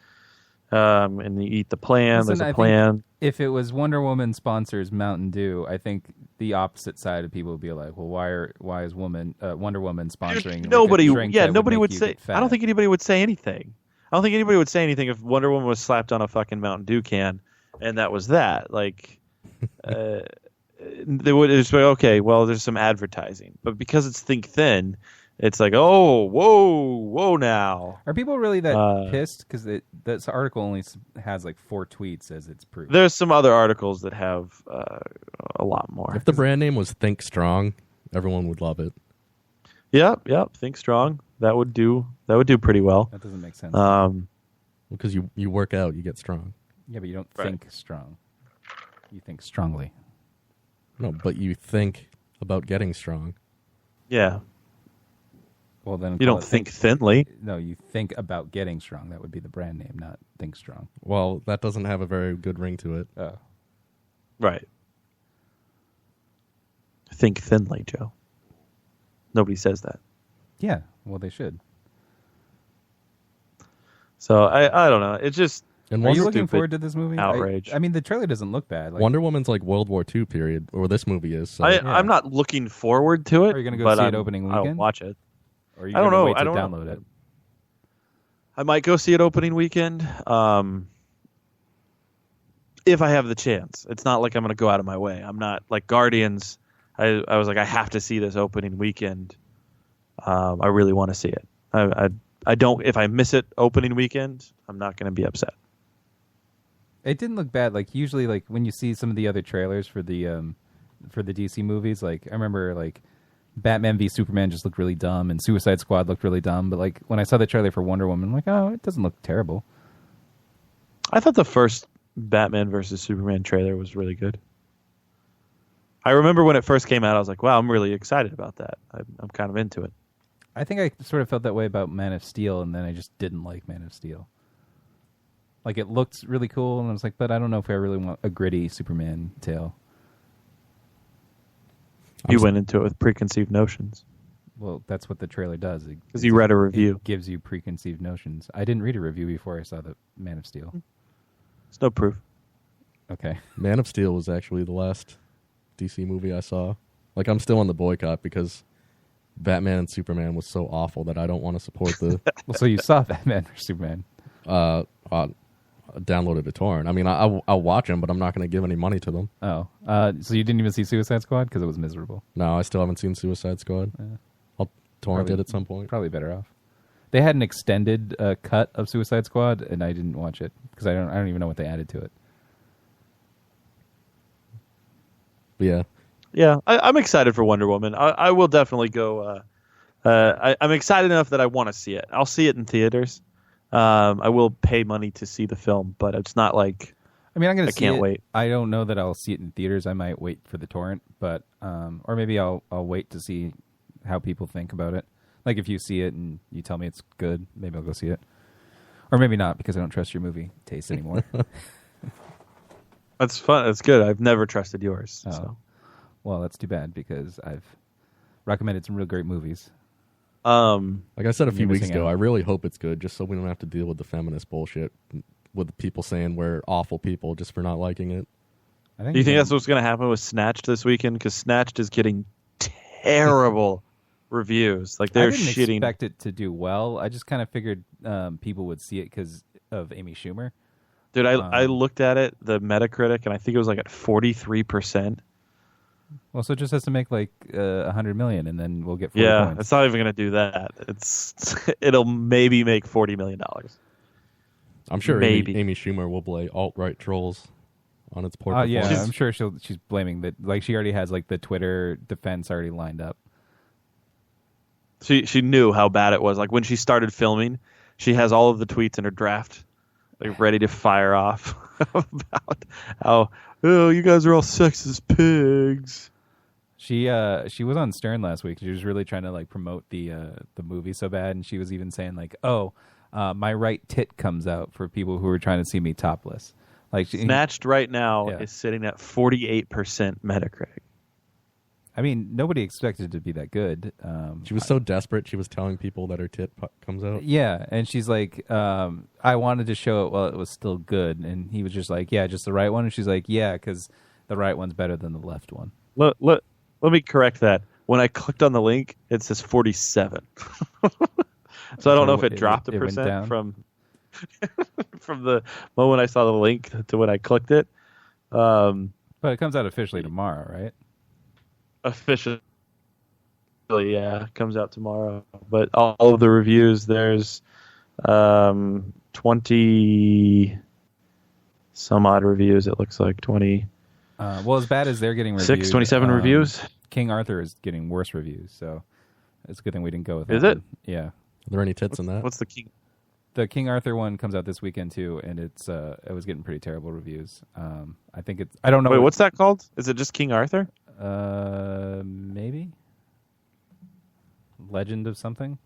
and you eat the plan. Listen, There's a plan. If it was Wonder Woman sponsors Mountain Dew, I think the opposite side of people would be like, "Well, why is Wonder Woman sponsoring?" Dude, nobody, a drink that nobody would make you say. get fat? I don't think anybody would say anything. I don't think anybody would say anything if Wonder Woman was slapped on a fucking Mountain Dew can, and that was that. Like, they would just be like, okay, well, there's some advertising, but because it's Think Thin, it's like, oh, whoa, now. Are people really that pissed? Because this article only has like 4 tweets as its proof. There's some other articles that have a lot more. If the brand name was Think Strong, everyone would love it. Yep. Think Strong. That would do pretty well. That doesn't make sense. Because you work out, you get strong. Yeah, but you don't think strong. You think strongly. No, but you think about getting strong. Yeah. Well, then you don't think thinly. No, you think about getting strong. That would be the brand name, not Think Strong. Well, that doesn't have a very good ring to it. Oh. Right. Think thinly, Joe. Nobody says that. Yeah, well, they should. So I don't know. It's just. And Are you looking forward to this movie? Outrage. I mean, the trailer doesn't look bad. Like, Wonder Woman's like World War II period, or this movie is. So. I'm not looking forward to it. Are you going to go see it opening weekend? I'll watch it. Or are you I don't gonna know. Wait to I don't download know. it. I might go see it opening weekend. If I have the chance. It's not like I'm going to go out of my way. I'm not like Guardians. I was like, I have to see this opening weekend. I really want to see it. I don't. If I miss it opening weekend, I'm not going to be upset. It didn't look bad. Like usually, like when you see some of the other trailers for the DC movies, like I remember like Batman v Superman just looked really dumb, and Suicide Squad looked really dumb. But like when I saw the trailer for Wonder Woman, I'm like, oh, it doesn't look terrible. I thought the first Batman versus Superman trailer was really good. I remember when it first came out, I was like, wow, I'm really excited about that. I'm kind of into it. I think I sort of felt that way about Man of Steel, and then I just didn't like Man of Steel. Like it looked really cool, and I was like, but I don't know if I really want a gritty Superman tale. You went into it with preconceived notions. Well, that's what the trailer does. Because you read a review. It gives you preconceived notions. I didn't read a review before I saw the Man of Steel. There's no proof. Okay. Man of Steel was actually the last DC movie I saw. Like, I'm still on the boycott because Batman and Superman was so awful that I don't want to support the... Well, so you saw Batman or Superman? Downloaded a torrent. I mean, I'll watch them, but I'm not going to give any money to them. Oh. So you didn't even see Suicide Squad? Because it was miserable. No, I still haven't seen Suicide Squad. I'll torrent it at some point. Probably better off. They had an extended cut of Suicide Squad, and I didn't watch it because I don't even know what they added to it. Yeah. Yeah, I'm excited for Wonder Woman. I will definitely go. I'm excited enough that I want to see it. I'll see it in theaters. I will pay money to see the film, but it's not like I mean, I'm gonna. I can't wait. I don't know that I'll see it in theaters. I might wait for the torrent, but or maybe I'll wait to see how people think about it. Like if you see it and you tell me it's good, maybe I'll go see it, or maybe not because I don't trust your movie taste anymore. That's fun. That's good. I've never trusted yours. Oh. So. Well, that's too bad because I've recommended some real great movies. Like I said a few weeks ago, out. I really hope it's good, just so we don't have to deal with the feminist bullshit with people saying we're awful people just for not liking it. Do you think that's what's going to happen with Snatched this weekend? Because Snatched is getting terrible reviews. Like they're shitting. I didn't expect it to do well. I just kind of figured people would see it because of Amy Schumer. Dude, I looked at it, the Metacritic, and I think it was like at 43%. Well, so it just has to make like 100 million, and then we'll get 40 points. It's not even going to do that. It'll maybe make $40 million. I'm sure maybe Amy Schumer will blame alt-right trolls on its poor performance. Yeah, I'm sure she's blaming that. Like she already has like the Twitter defense already lined up. She knew how bad it was. Like when she started filming, she has all of the tweets in her draft, like ready to fire off about how you guys are all sexist pigs. She was on Stern last week. She was really trying to like promote the movie so bad, and she was even saying like, my right tit comes out for people who are trying to see me topless. Like Snatched right now is sitting at 48% Metacritic. I mean, nobody expected it to be that good. She was so desperate, she was telling people that her tit comes out. Yeah, and she's like, I wanted to show it while it was still good. And he was just like, yeah, just the right one. And she's like, yeah, because the right one's better than the left one. Let me correct that. When I clicked on the link, it says 47. So I don't know if it dropped a percent from the moment I saw the link to when I clicked it. But it comes out officially tomorrow, right? Officially, yeah, comes out tomorrow. But all of the reviews, there's 20 some odd reviews. It looks like 20. Well, as bad as they're getting reviewed, 27 reviews. King Arthur is getting worse reviews, so it's a good thing we didn't go with that. Is it? One. Yeah. Are there any tits in that? What's the King? The King Arthur one comes out this weekend too, and it was getting pretty terrible reviews. I think it's. I don't know. Wait, what's that called? Is it just King Arthur? Maybe. Legend of something.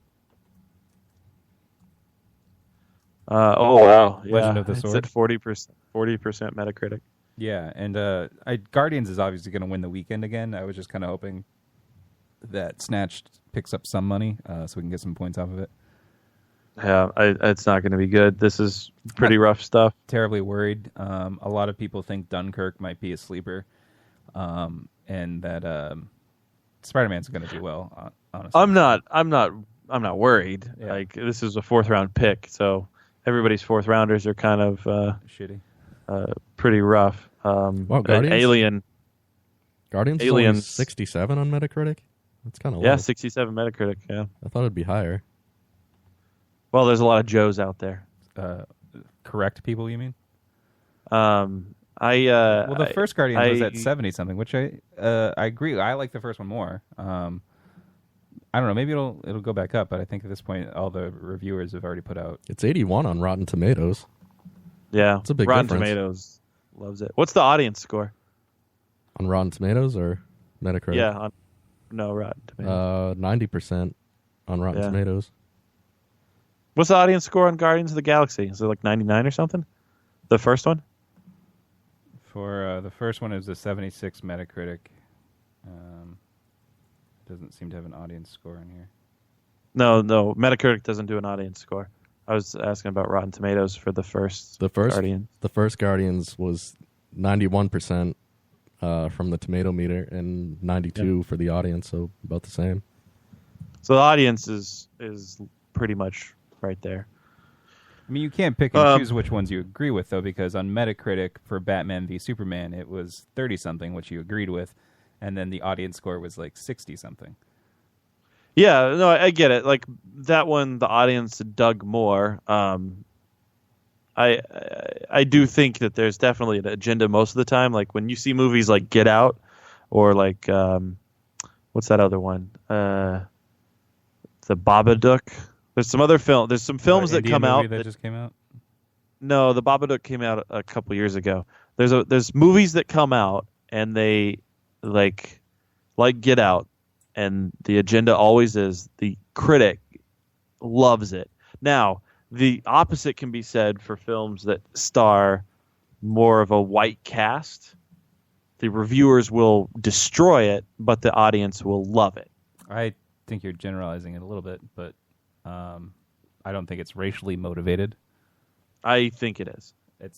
Oh wow! Yeah. Legend of the Sword. It's at 40%. 40% Metacritic. Yeah, and Guardians is obviously going to win the weekend again. I was just kind of hoping that Snatched picks up some money, so we can get some points off of it. Yeah, it's not going to be good. This is pretty rough stuff. Terribly worried. A lot of people think Dunkirk might be a sleeper, and that Spider-Man's going to do well. Honestly, I'm not worried. Yeah. Like this is a 4th round pick, so everybody's 4th rounders are kind of shitty, pretty rough. Wow, Guardians? Guardians is only 67 on Metacritic. That's kind of low. Yeah, 67 Metacritic. Yeah, I thought it'd be higher. Well, there's a lot of Joes out there. Correct people, you mean? Well, the first Guardians was at 70 something, which I agree. I like the first one more. I don't know. Maybe it'll go back up, but I think at this point, all the reviewers have already put out. It's 81 on Rotten Tomatoes. Yeah, it's a big Rotten difference. Tomatoes loves it. What's the audience score on Rotten Tomatoes or Metacritic? Yeah, Rotten Tomatoes. 90% on Rotten Tomatoes. What's the audience score on Guardians of the Galaxy? Is it like 99 or something? The first one? For the first one, it was a 76 Metacritic. Doesn't seem to have an audience score in here. No, Metacritic doesn't do an audience score. I was asking about Rotten Tomatoes for the first Guardian. The first Guardians was 91% from the tomato meter and 92 for the audience, so about the same. So the audience is pretty much right there. I mean, you can't pick and choose which ones you agree with, though, because on Metacritic for Batman v Superman, it was 30-something, which you agreed with, and then the audience score was like 60-something. Yeah, no, I get it. Like that one, the audience dug more. I do think that there's definitely an agenda most of the time. Like when you see movies like Get Out, or like what's that other one? The Babadook. There's some other film. There's some films that Indian come movie out that just came out. No, the Babadook came out a couple years ago. There's movies that come out and they like Get Out, and the agenda always is the critic loves it. Now, the opposite can be said for films that star more of a white cast. The reviewers will destroy it, but the audience will love it. I think you're generalizing it a little bit, but I don't think it's racially motivated. I think it is. I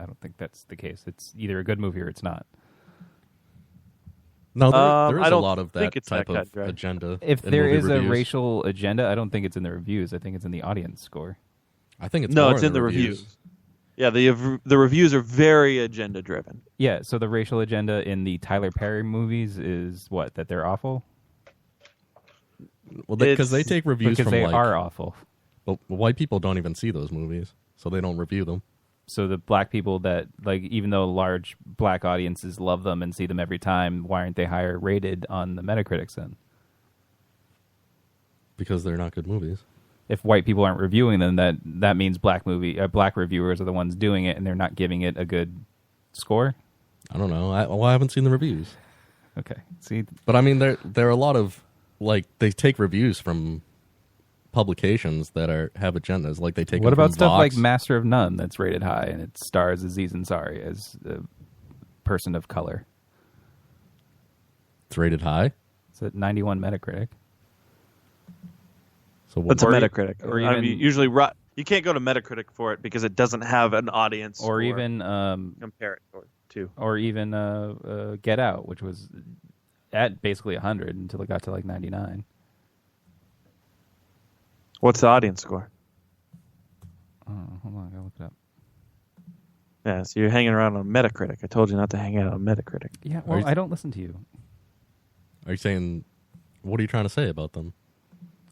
don't think that's the case. It's either a good movie or it's not. No, there is I a don't lot of think that it's type that of good, right? agenda. If in there movie is reviews. a racial agenda, I don't think it's in the reviews. I think it's in the audience score. I think it's No, more it's in the reviews. Yeah, the reviews are very agenda driven. Yeah, so the racial agenda in the Tyler Perry movies is what? That they're awful? Well, because they take reviews Because from they like, are awful. well, white people don't even see those movies, so they don't review them. So the black people that, like, even though large black audiences love them and see them every time, why aren't they higher rated on the Metacritic then? Because they're not good movies. If white people aren't reviewing them, that means black reviewers are the ones doing it, and they're not giving it a good score. I don't know. I haven't seen the reviews. Okay, see, But I mean, there are a lot of like they take reviews from publications that have agendas. Like they take. what them about from stuff like Vox. Master of None that's rated high and it stars Aziz Ansari as a person of color? It's rated high. It's at 91 Metacritic. So That's a Or e- Metacritic. or I mean, even- usually you can't go to Metacritic for it because it doesn't have an audience Or score even compare it to. or even Get Out, which was at basically 100 until it got to like 99. What's the audience score? Oh, hold on, I gotta look it up. Yeah, so you're hanging around on Metacritic. I told you not to hang out on Metacritic. Yeah, well, I don't listen to you. Are you saying? What are you trying to say about them?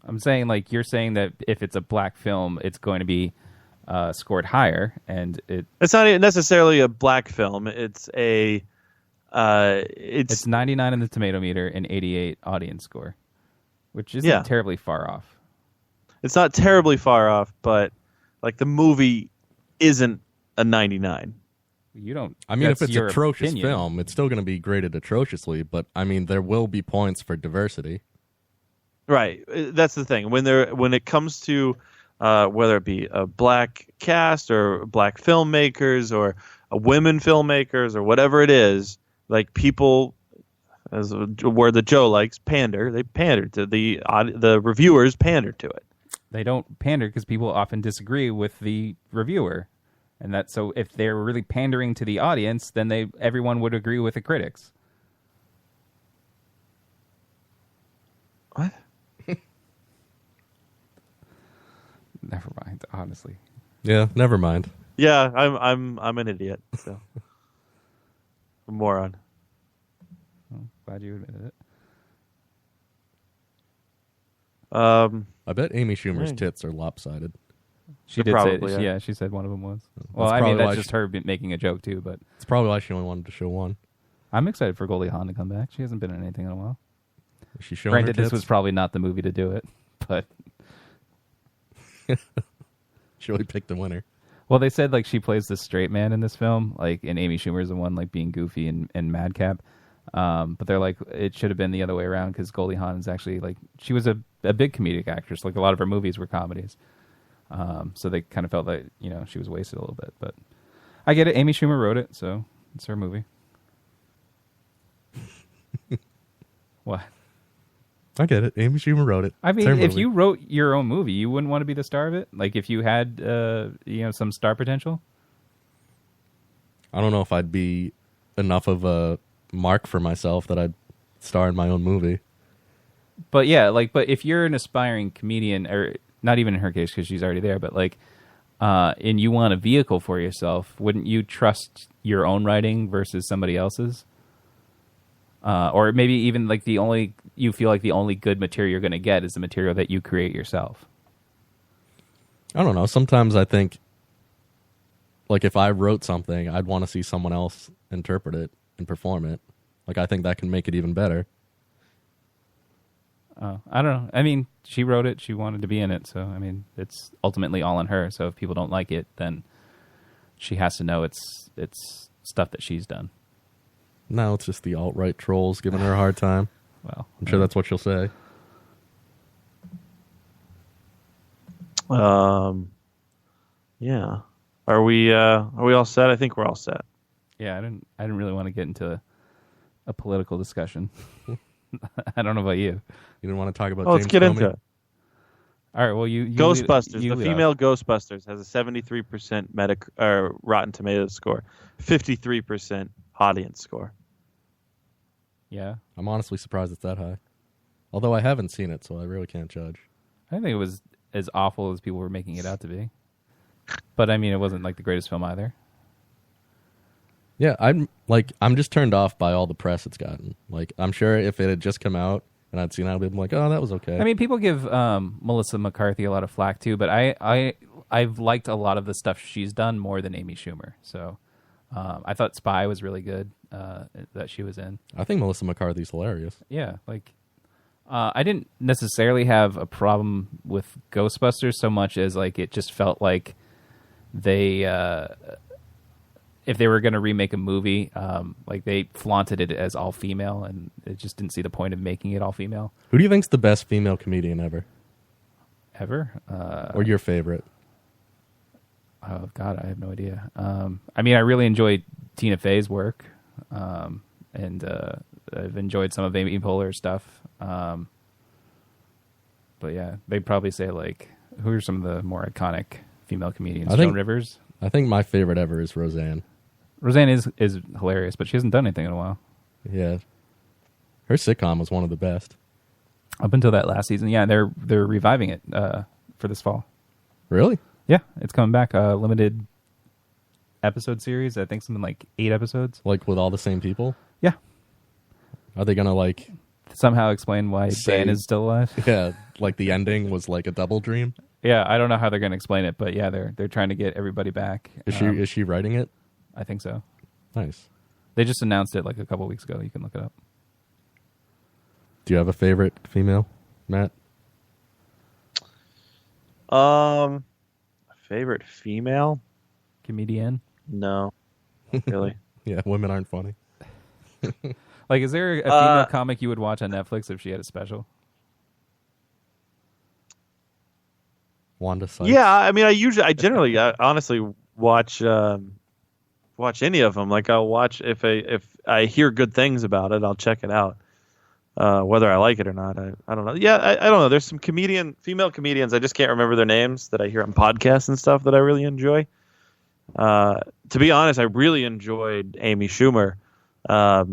I'm saying, like, you're saying that if it's a black film, it's going to be scored higher, and It's not necessarily a black film. It's a it's 99 in the tomato meter and 88 audience score, which isn't terribly far off. It's not terribly far off, but like the movie isn't a 99. You don't. I mean, if that's it's your atrocious opinion. film, it's still going to be graded atrociously. But I mean, there will be points for diversity. Right. That's the thing. When it comes to whether it be a black cast or black filmmakers or women filmmakers or whatever it is, like people, as a word that Joe likes, pander. They pander to the reviewers pander to it. They don't pander because people often disagree with the reviewer, and that so if they're really pandering to the audience, then everyone would agree with the critics. What? Never mind. Honestly, Yeah, never mind. Yeah, I'm an idiot. So, a moron. glad you admitted it. I bet Amy Schumer's tits are lopsided. She did probably, say, yeah. she said one of them was. Well, I probably mean, that's why just her making a joke too. But It's probably why she only wanted to show one. I'm excited for Goldie Hawn to come back. She hasn't been in anything in a while. Is she showing Granted, her this tits? was probably not the movie to do it, but She really picked the winner. well, they said like she plays the straight man in this film, like, and Amy Schumer's the one like being goofy and madcap. But they're like, it should have been the other way around because Goldie Hawn is actually like she was a big comedic actress. Like a lot of her movies were comedies. So they kind of felt like she was wasted a little bit. But I get it. Amy Schumer wrote it, so it's her movie. What? I get it. Amy Schumer wrote it. I It's mean, her if movie. you wrote your own movie, you wouldn't want to be the star of it? Like, if you had, some star potential? I don't know if I'd be enough of a mark for myself that I'd star in my own movie. But yeah, but if you're an aspiring comedian, or not even in her case because she's already there, but and you want a vehicle for yourself, wouldn't you trust your own writing versus somebody else's? Or maybe even you feel like the only good material you're going to get is the material that you create yourself. I don't know. Sometimes I think, if I wrote something, I'd want to see someone else interpret it and perform it. I think that can make it even better. I don't know. I mean, she wrote it. She wanted to be in it. So, I mean, it's ultimately all on her. So if people don't like it, then she has to know it's stuff that she's done. No, it's just the alt-right trolls giving her a hard time. Well, I'm sure that's what she'll say. Yeah. Are we all set? I think we're all set. Yeah, I didn't really want to get into a political discussion. I don't know about you. You didn't want to talk about Let's James get Comey? into it. All right, well, you Ghostbusters. you The lead female off. Ghostbusters has a 73% Rotten Tomatoes score, 53% audience score. Yeah, I'm honestly surprised it's that high. Although I haven't seen it, so I really can't judge. I think it was as awful as people were making it out to be. But I mean, it wasn't the greatest film either. Yeah, I'm just turned off by all the press it's gotten. I'm sure if it had just come out and I'd seen it, I'd be like, oh, that was okay. I mean, people give Melissa McCarthy a lot of flack too, but I've liked a lot of the stuff she's done more than Amy Schumer. So I thought Spy was really good that she was in. I think Melissa McCarthy's hilarious. Yeah, I didn't necessarily have a problem with Ghostbusters so much as it just felt like they if they were going to remake a movie, they flaunted it as all female, and it just didn't see the point of making it all female. Who do you think's the best female comedian ever? Ever? Or your favorite? Oh God, I have no idea. I mean, I really enjoyed Tina Fey's work, and I've enjoyed some of Amy Poehler's stuff. But yeah, they'd probably say who are some of the more iconic female comedians? Joan Rivers. I think my favorite ever is Roseanne. Roseanne is hilarious, but she hasn't done anything in a while. Yeah, her sitcom was one of the best. Up until that last season, yeah, they're reviving it for this fall. Really? Yeah, it's coming back. Limited episode series. I think something like 8 episodes. With all the same people? Yeah. Are they gonna somehow explain why Dan is still alive? Yeah, the ending was a double dream. Yeah, I don't know how they're going to explain it, but yeah, they're trying to get everybody back. Is she writing it? I think so. Nice. They just announced it a couple weeks ago. You can look it up. Do you have a favorite female, Matt? Favorite female comedian? No, really. Yeah, women aren't funny. Is there a female comic you would watch on Netflix if she had a special? Wanda Sykes. Yeah, I mean, I generally, honestly watch any of them. I'll watch if I hear good things about it, I'll check it out. Whether I like it or not, I don't know. Yeah, I don't know. There's some female comedians. I just can't remember their names that I hear on podcasts and stuff that I really enjoy. To be honest, I really enjoyed Amy Schumer. 5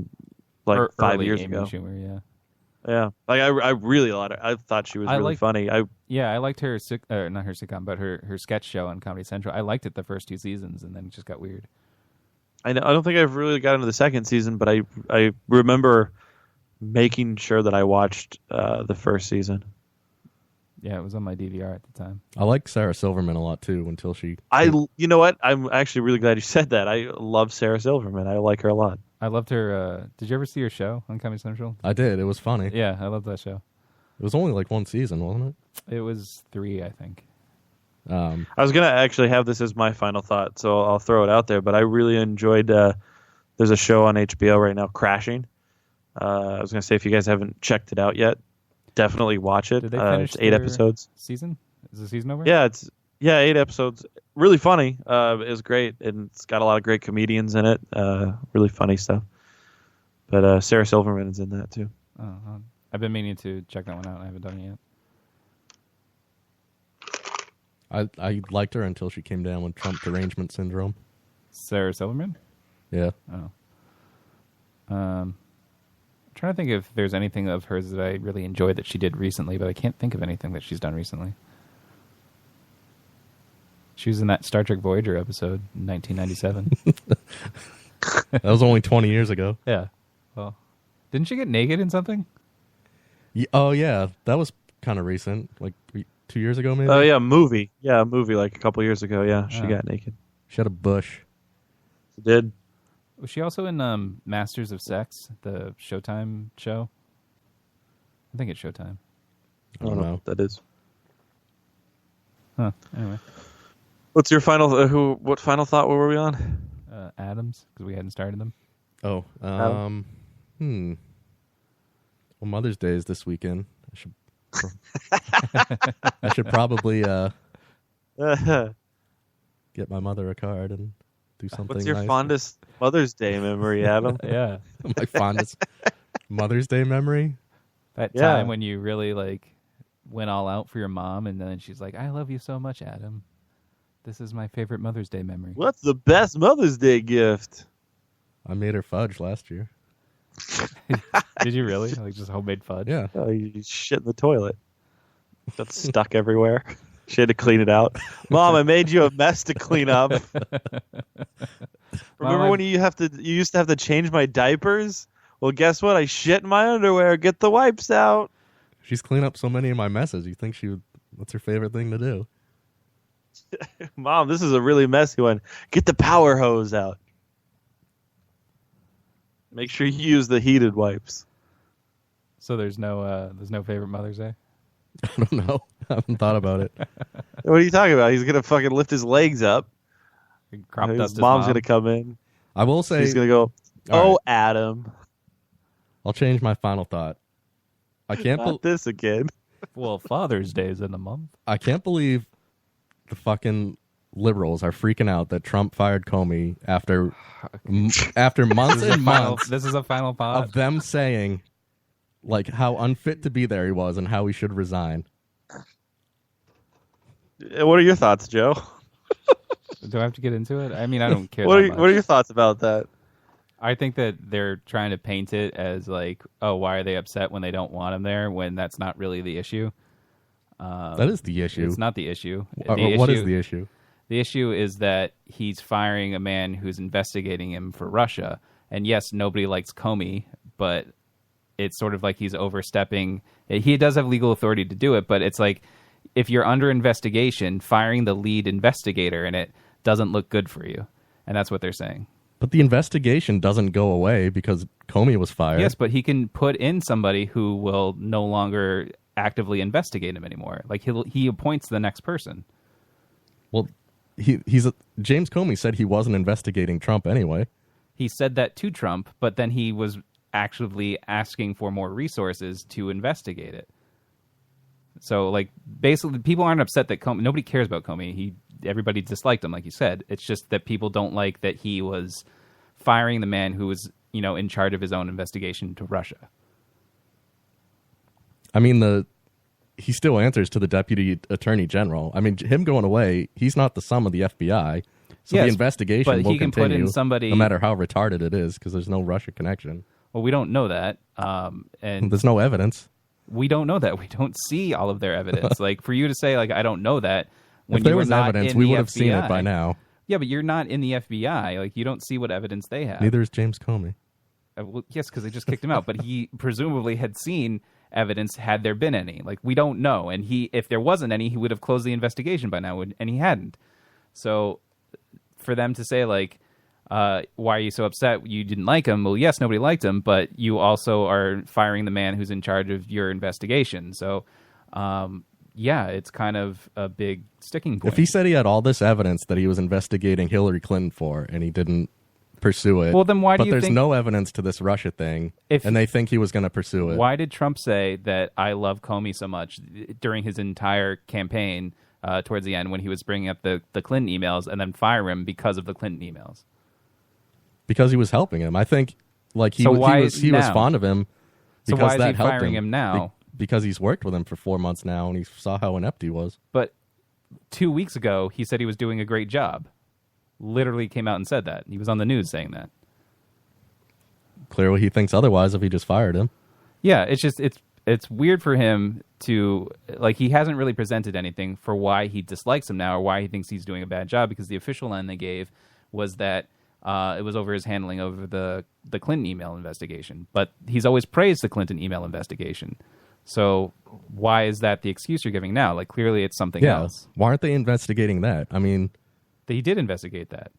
years Amy ago. Schumer, yeah. Yeah, I really I thought she was really funny. I liked her not her sitcom, but her sketch show on Comedy Central. I liked it the first 2 seasons, and then it just got weird. I don't think I've really got into the second season, but I remember making sure that I watched the first season. Yeah, it was on my DVR at the time. I like Sarah Silverman a lot too. Until she, you know what? I'm actually really glad you said that. I love Sarah Silverman. I like her a lot. I loved her. Did you ever see her show on Comedy Central? I did. It was funny. Yeah, I loved that show. It was only 1 season, wasn't it? It was 3, I think. I was gonna actually have this as my final thought, so I'll throw it out there. But I really enjoyed. There's a show on HBO right now, Crashing. I was gonna say if you guys haven't checked it out yet, definitely watch it. Did they finish it's 8 episodes. Season? Is the season over? Yeah, it's 8 episodes. really funny. It was great, and it's got a lot of great comedians in it. Really funny stuff. But Sarah Silverman is in that too. Oh, I've been meaning to check that one out. I haven't done it yet. I liked her until she came down with Trump derangement syndrome. Sarah Silverman? Yeah. Oh. I'm trying to think if there's anything of hers that I really enjoyed that she did recently, but I can't think of anything that she's done recently. She was in that Star Trek Voyager episode in 1997. That was only 20 years ago. Yeah. Well, didn't she get naked in something? Oh, yeah. That was kind of recent. Like 2 years ago, maybe? Oh, yeah, movie. Yeah, a movie like a couple years ago. Yeah, she got naked. She had a bush. She did. Was she also in Masters of Sex, the Showtime show? I think it's Showtime. I don't know what that is. Huh. Anyway. What's your final? What final thought were we on? Adams, because we hadn't started them. Oh, Well, Mother's Day is this weekend. I should probably get my mother a card and do something. What's your nice. fondest Mother's Day memory, Adam? Yeah. My fondest Mother's Day memory? That time when you really went all out for your mom, and then she's like, "I love you so much, Adam. This is my favorite Mother's Day memory." What's the best Mother's Day gift? I made her fudge last year. Did you really? Just homemade fudge? Yeah. Oh, you shit in the toilet. Got stuck everywhere. She had to clean it out. Mom, I made you a mess to clean up. Remember when you used to have to change my diapers? Well, guess what? I shit in my underwear. Get the wipes out. She's cleaned up so many of my messes. You think what's her favorite thing to do? Mom, this is a really messy one. Get the power hose out. Make sure you use the heated wipes. So there's no favorite Mother's Day? I don't know. I haven't thought about it. What are you talking about? He's going to fucking lift his legs up. Crop dust His mom's mom. going to come in. I will say... He's going to go, All right. Adam. I'll change my final thought. I can't Not this again. Well, Father's Day is in a month. I can't believe the fucking liberals are freaking out that Trump fired Comey after months and months This is a final thought. of them saying how unfit to be there he was and how he should resign. What are your thoughts, Joe? Do I have to get into it? I mean, I don't care. What that much. are your thoughts about that? I think that they're trying to paint it as oh, why are they upset when they don't want him there, when that's not really the issue. That is the issue. It's not the issue. What is the issue? The issue is that he's firing a man who's investigating him for Russia. And yes, nobody likes Comey, but it's sort of like he's overstepping. He does have legal authority to do it, but it's like if you're under investigation, firing the lead investigator in it doesn't look good for you. And that's what they're saying. But the investigation doesn't go away because Comey was fired. Yes, but he can put in somebody who will no longer actively investigate him anymore. He appoints the next person. Well, James Comey said he wasn't investigating Trump anyway. He said that to Trump, but then he was actually asking for more resources to investigate it. So, basically, people aren't upset that nobody cares about Comey. Everybody disliked him, like you said. It's just that people don't like that he was firing the man who was, in charge of his own investigation to Russia. I mean, he still answers to the deputy attorney general. I mean, him going away, he's not the sum of the FBI. So Yes, the investigation but will he can put continue in somebody- no matter how retarded it is because there's no Russia connection. Well, we don't know that. And There's no evidence. we don't know that. We don't see all of their evidence. For you to say, I don't know that, when If there you were was not evidence, in we the would have seen it FBI. by now. Yeah, but you're not in the FBI. You don't see what evidence they have. Neither is James Comey. Well, yes, because they just kicked him out. But he presumably had seen evidence had there been any. We don't know. And if there wasn't any, he would have closed the investigation by now, and he hadn't. So for them to say, why are you so upset? You didn't like him. Well, yes, nobody liked him, but you also are firing the man who's in charge of your investigation. So, yeah, it's kind of a big sticking point. If he said he had all this evidence that he was investigating Hillary Clinton for and he didn't pursue it, well, then why do but you there's think... no evidence to this Russia thing, and they think he was going to pursue it. Why did Trump say that I love Comey so much during his entire campaign towards the end when he was bringing up the Clinton emails and then fire him because of the Clinton emails. Because he was helping him. I think like he So was now? fond of him So because why is that he helped firing him now? Because he's worked with him for 4 months now and he saw how inept he was. But 2 weeks ago, he said he was doing a great job. Literally came out and said that. He was on the news saying that. Clearly he thinks otherwise if he just fired him. Yeah, it's just it's weird for him to like he hasn't really presented anything for why he dislikes him now or why he thinks he's doing a bad job because the official line they gave was that it was over his handling over the Clinton email investigation. But he's always praised the Clinton email investigation. So why is that the excuse you're giving now? Like clearly it's something else. Why aren't they investigating that? I mean, He did investigate that.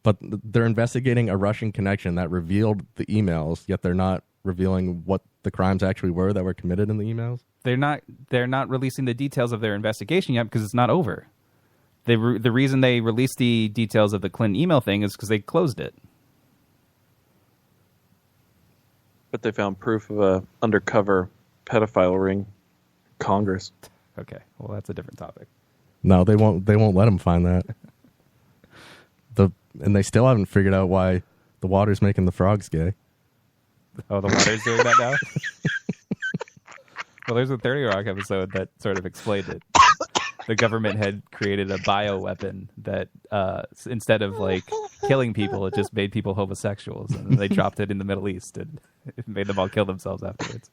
but they're investigating a Russian connection that revealed the emails, yet they're not revealing what the crimes actually were that were committed in the emails. They're not releasing the details of their investigation yet because it's not over. The reason they released the details of the Clinton email thing is because they closed it. But they found proof of a undercover pedophile ring in Congress. Okay, well that's a different topic. No, they won't let him find that. And they still haven't figured out why the water's making the frogs gay. Oh, the water's doing that now? Well, there's a 30 Rock episode that sort of explained it. The government had created a bioweapon that instead of like killing people, it just made people homosexuals. And then they dropped it in the Middle East and it made them all kill themselves afterwards.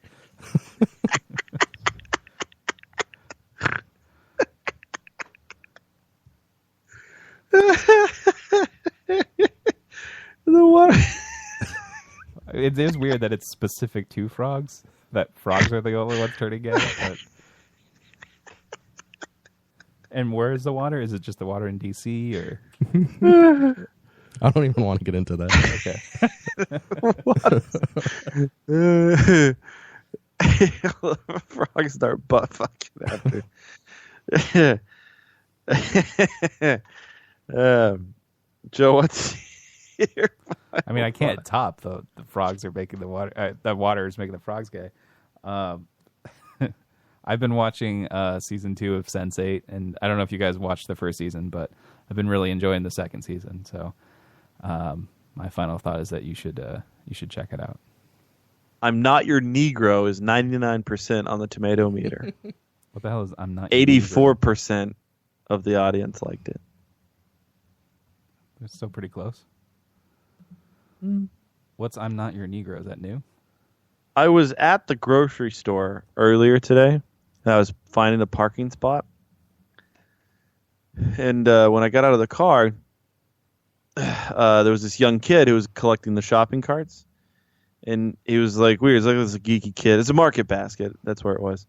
The water. It is weird that it's specific to frogs. That frogs are the only ones turning gay. But... And where is the water? Is it just the water in D.C. or? I don't even want to get into that. Okay. Frogs start butt fucking after. Joe, what's your? I mean, I can't top the frogs are making the water. The water is making the frogs gay. I've been watching season 2 of Sense8, and I don't know if you guys watched the first season, but I've been really enjoying the second season. So, my final thought is that you should check it out. I'm Not Your Negro is 99% on the tomato meter. What the hell is I'm Not Your 84% of the audience liked it. It's still pretty close. What's I'm Not Your Negro? Is that new? I was at the grocery store earlier today. And I was finding a parking spot. And when I got out of the car, there was this young kid who was collecting the shopping carts. And he was like weird. He's like this geeky kid. It's a Market Basket. That's where it was.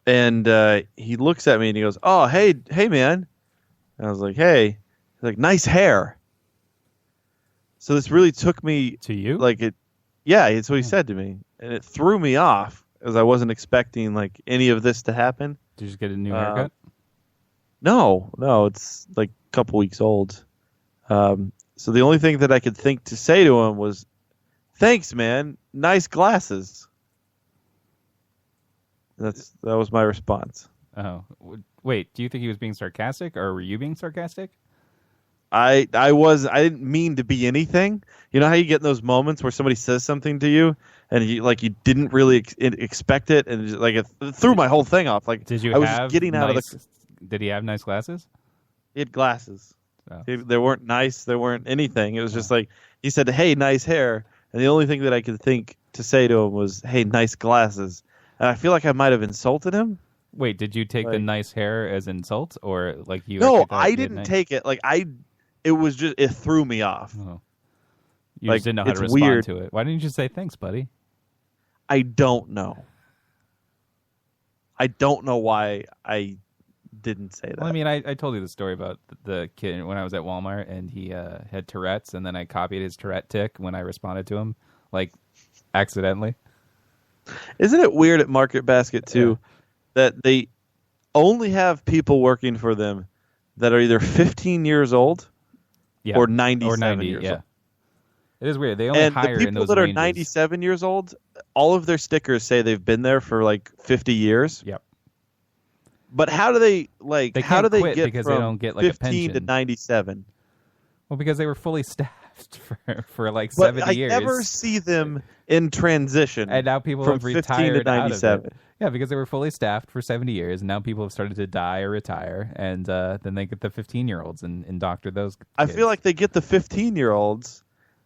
And he looks at me and he goes, "Oh, hey, man." And I was like, "Hey." He's like, "Nice hair." So this really took me To you? like it. Yeah, it's what he said to me, and it threw me off as I wasn't expecting like any of this to happen. Did you just get a new haircut? No, it's like a couple weeks old. So the only thing that I could think to say to him was, "Thanks, man. Nice glasses." That was my response. Oh, wait. Do you think he was being sarcastic, or were you being sarcastic? I didn't mean to be anything. You know how you get in those moments where somebody says something to you and you didn't really expect it, and it threw my whole thing off. Like, Did you I was have just getting out of the. Did he have nice glasses? He had glasses. Oh. They weren't nice. They weren't anything. It was just like he said, "Hey, nice hair," and the only thing that I could think to say to him was, "Hey, nice glasses." And I feel like I might have insulted him. Wait, did you take the nice hair as insult, or like you? No, actually thought I he had didn't nice... take it. It was just it threw me off. Oh. You just didn't know how it's to respond weird. to it. Why didn't you just say thanks, buddy? I don't know. I don't know why I didn't say that. Well, I mean, I told you the story about the kid when I was at Walmart, and he had Tourette's, and then I copied his Tourette tick when I responded to him, like accidentally. Isn't it weird at Market Basket too that they only have people working for them that are either 15 years old or 97 years old? It is weird. They only And hire the in people those that are ranges. 97 years old, all of their stickers say they've been there for like 50 years. Yep. But how do they like? They how can't do they quit get because they from don't get, like, a 15 to pension. 97? Well, because they were fully staffed for like But 70 I years. never see them in transition. And now people from have 15 to retired out of 97. it. Yeah, because they were fully staffed for 70 years, and now people have started to die or retire, and then they get the 15-year-olds and doctor those kids. I feel like they get the 15-year-olds,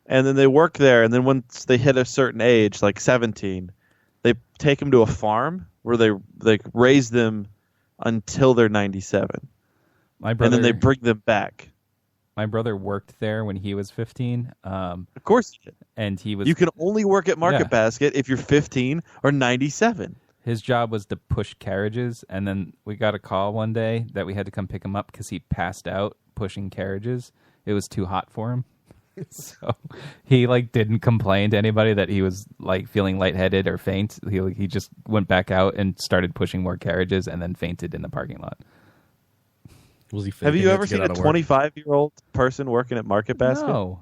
and then they work there, and then once they hit a certain age, like 17, they take them to a farm where they raise them until they're 97, my brother, and then they bring them back. My brother worked there when he was 15. Of course, you did. And he was. You can only work at Market Yeah. Basket if you're 15 or 97. His job was to push carriages, and then we got a call one day that we had to come pick him up because he passed out pushing carriages. It was too hot for him. So he like didn't complain to anybody that he was like feeling lightheaded or faint. He just went back out and started pushing more carriages and then fainted in the parking lot. Was he? Have faking you it ever to get seen out a of work? 25-year-old person working at Market Basket? No,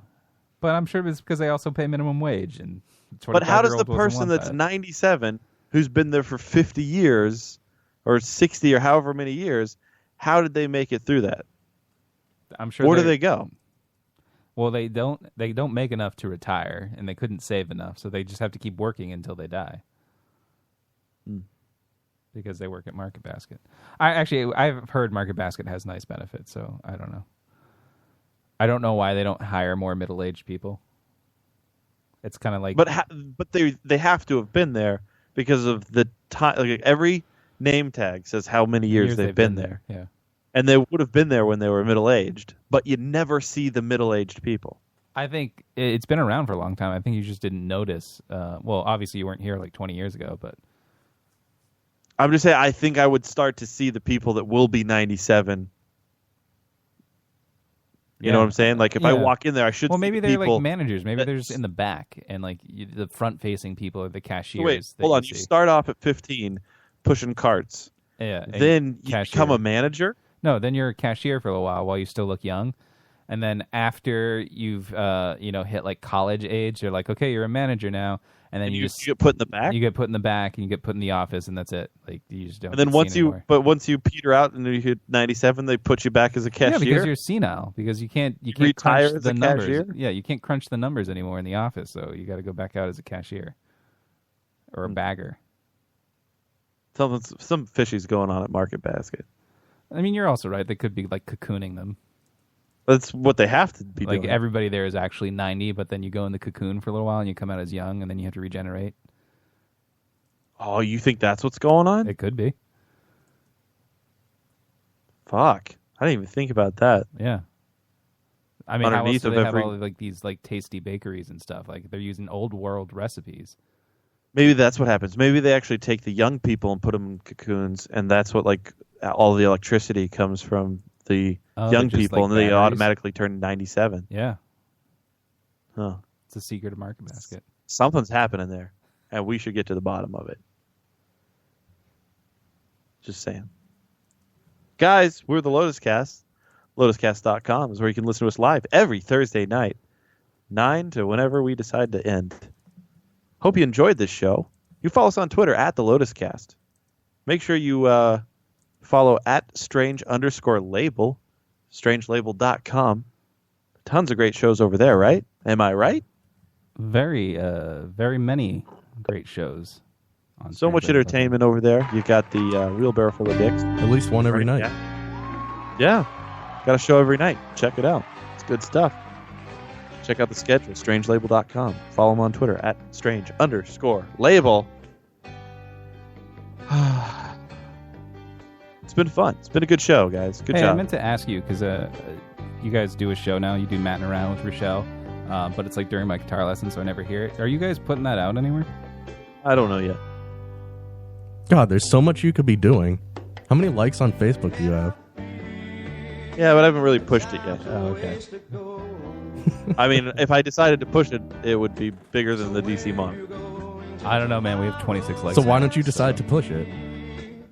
but I'm sure it's because they also pay minimum wage. And But how does the 25-year-old doesn't person want that's that. 97, who's been there for 50 years, or 60 or however many years, how did they make it through that? I'm sure. Where do they're- they go? Well, they don't make enough to retire, and they couldn't save enough, so they just have to keep working until they die. Because they work at Market Basket. I've heard Market Basket has nice benefits, so I don't know. I don't know why they don't hire more middle-aged people. It's kind of like, But they have to have been there because of the time. Like every name tag says how many years they've been there. Yeah. And they would have been there when they were middle-aged, but you never see the middle-aged people. I think it's been around for a long time. I think you just didn't notice. Well, obviously you weren't here like 20 years ago, but I'm just saying, I think I would start to see the people that will be 97. You know what I'm saying? Like if I Yeah. walk in there, I should. Well, see maybe the they're people like managers. Maybe that- they're just in the back, and like the front-facing people are the cashiers. Wait, that hold on. you You see. start off at 15, pushing carts. Yeah. a Then you cashier. become a manager. No, then you're a cashier for a while you still look young. And then after you've hit like college age, you're like, okay, you're a manager now. And then And you you just get put in the back. you get put in the back and you get put in the office, and that's it. Like you just don't. And then get once seen you, anymore. but once you peter out and you hit 97, they put you back as a cashier. Yeah, because you're senile. Because you can't retire crunch as the a numbers. cashier? Yeah, you can't crunch the numbers anymore in the office, so you got to go back out as a cashier or a bagger. Some fishy's going on at Market Basket. I mean, you're also right. They could be like cocooning them. That's what they have to be Like doing. everybody there is actually 90, but then you go in the cocoon for a little while and you come out as young, and then you have to regenerate. Oh, you think that's what's going on? It could be. Fuck. I didn't even think about that. Yeah. I mean, how else Underneath do of they have every- all of, like these like tasty bakeries and stuff? Like they're using old world recipes. Maybe that's what happens. Maybe they actually take the young people and put them in cocoons, and that's what like all the electricity comes from the Oh, young they're just, people, like, and they batteries? automatically turn 97. Yeah, Huh. it's a secret of Market Basket. Something's happening there, and we should get to the bottom of it. Just saying. Guys, we're the Lotus Cast. LotusCast.com is where you can listen to us live every Thursday night, 9 to whenever we decide to end. Hope you enjoyed this show. You follow us on Twitter at the Lotus Cast. Make sure you follow at strange_label, strangelabel.com. Tons of great shows over there, right? Am I right? Very many great shows. On So much Strange Label. entertainment over there. You got the wheelbarrow full of dicks. At least one every night. Yeah. Got a show every night. Check it out. It's good stuff. Check out the schedule, strangelabel.com. Follow them on Twitter at strange_label. It's been fun. It's been a good show, guys. Good Hey, I job. meant to ask you because you guys do a show now. You do Matting Around with Rochelle, but it's like during my guitar lesson, so I never hear it. Are you guys putting that out anywhere? I don't know yet. God, there's so much you could be doing. How many likes on Facebook do you have? Yeah, but I haven't really pushed it yet. Oh, okay. I mean, if I decided to push it, it would be bigger than the DC month. I don't know, man. We have 26 likes. So why don't you decide to push it?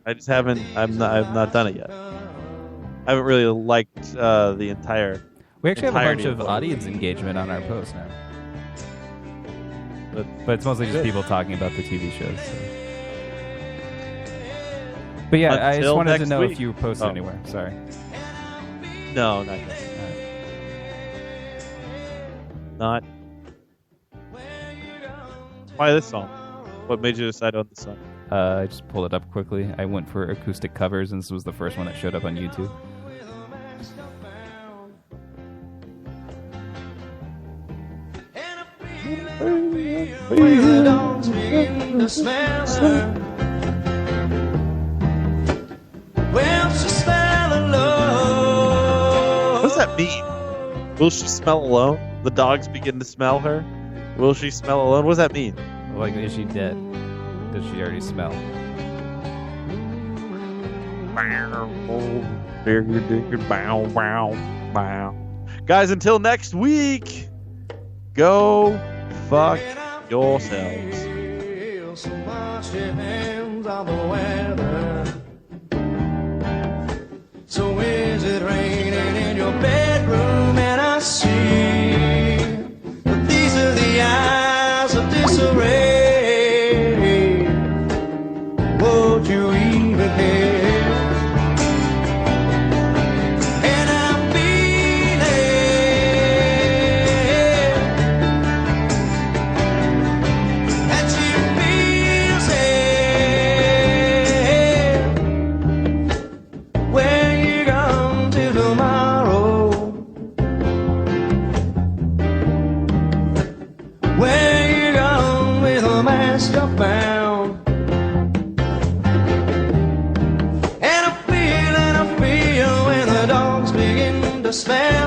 I just haven't. I've not done it yet. I haven't really liked the entire. We actually have a bunch entirety of of it. audience engagement on our post now. But it's mostly just people talking about the TV shows. So. But yeah, I just wanted to know if you posted anywhere. Sorry. No, not yet. Not. Why this song? What made you decide on this song? I just pulled it up quickly. I went for acoustic covers, and this was the first one that showed up on YouTube. When the dogs begin to smell her, well, she smell alone. What does that mean? Will she smell alone? The dogs begin to smell her? Will she smell alone? What does that mean? Like, is she dead? Does she already smell? Guys, until next week, go fuck yourselves. So much depends on the weather. So is it raining in your bedroom? And I see that these are the eyes of disarray. Would you even care? And I'm feeling that you feel sad. Where you gone till tomorrow? Where you gone with a mask upbound? And I feel when the dogs begin to smell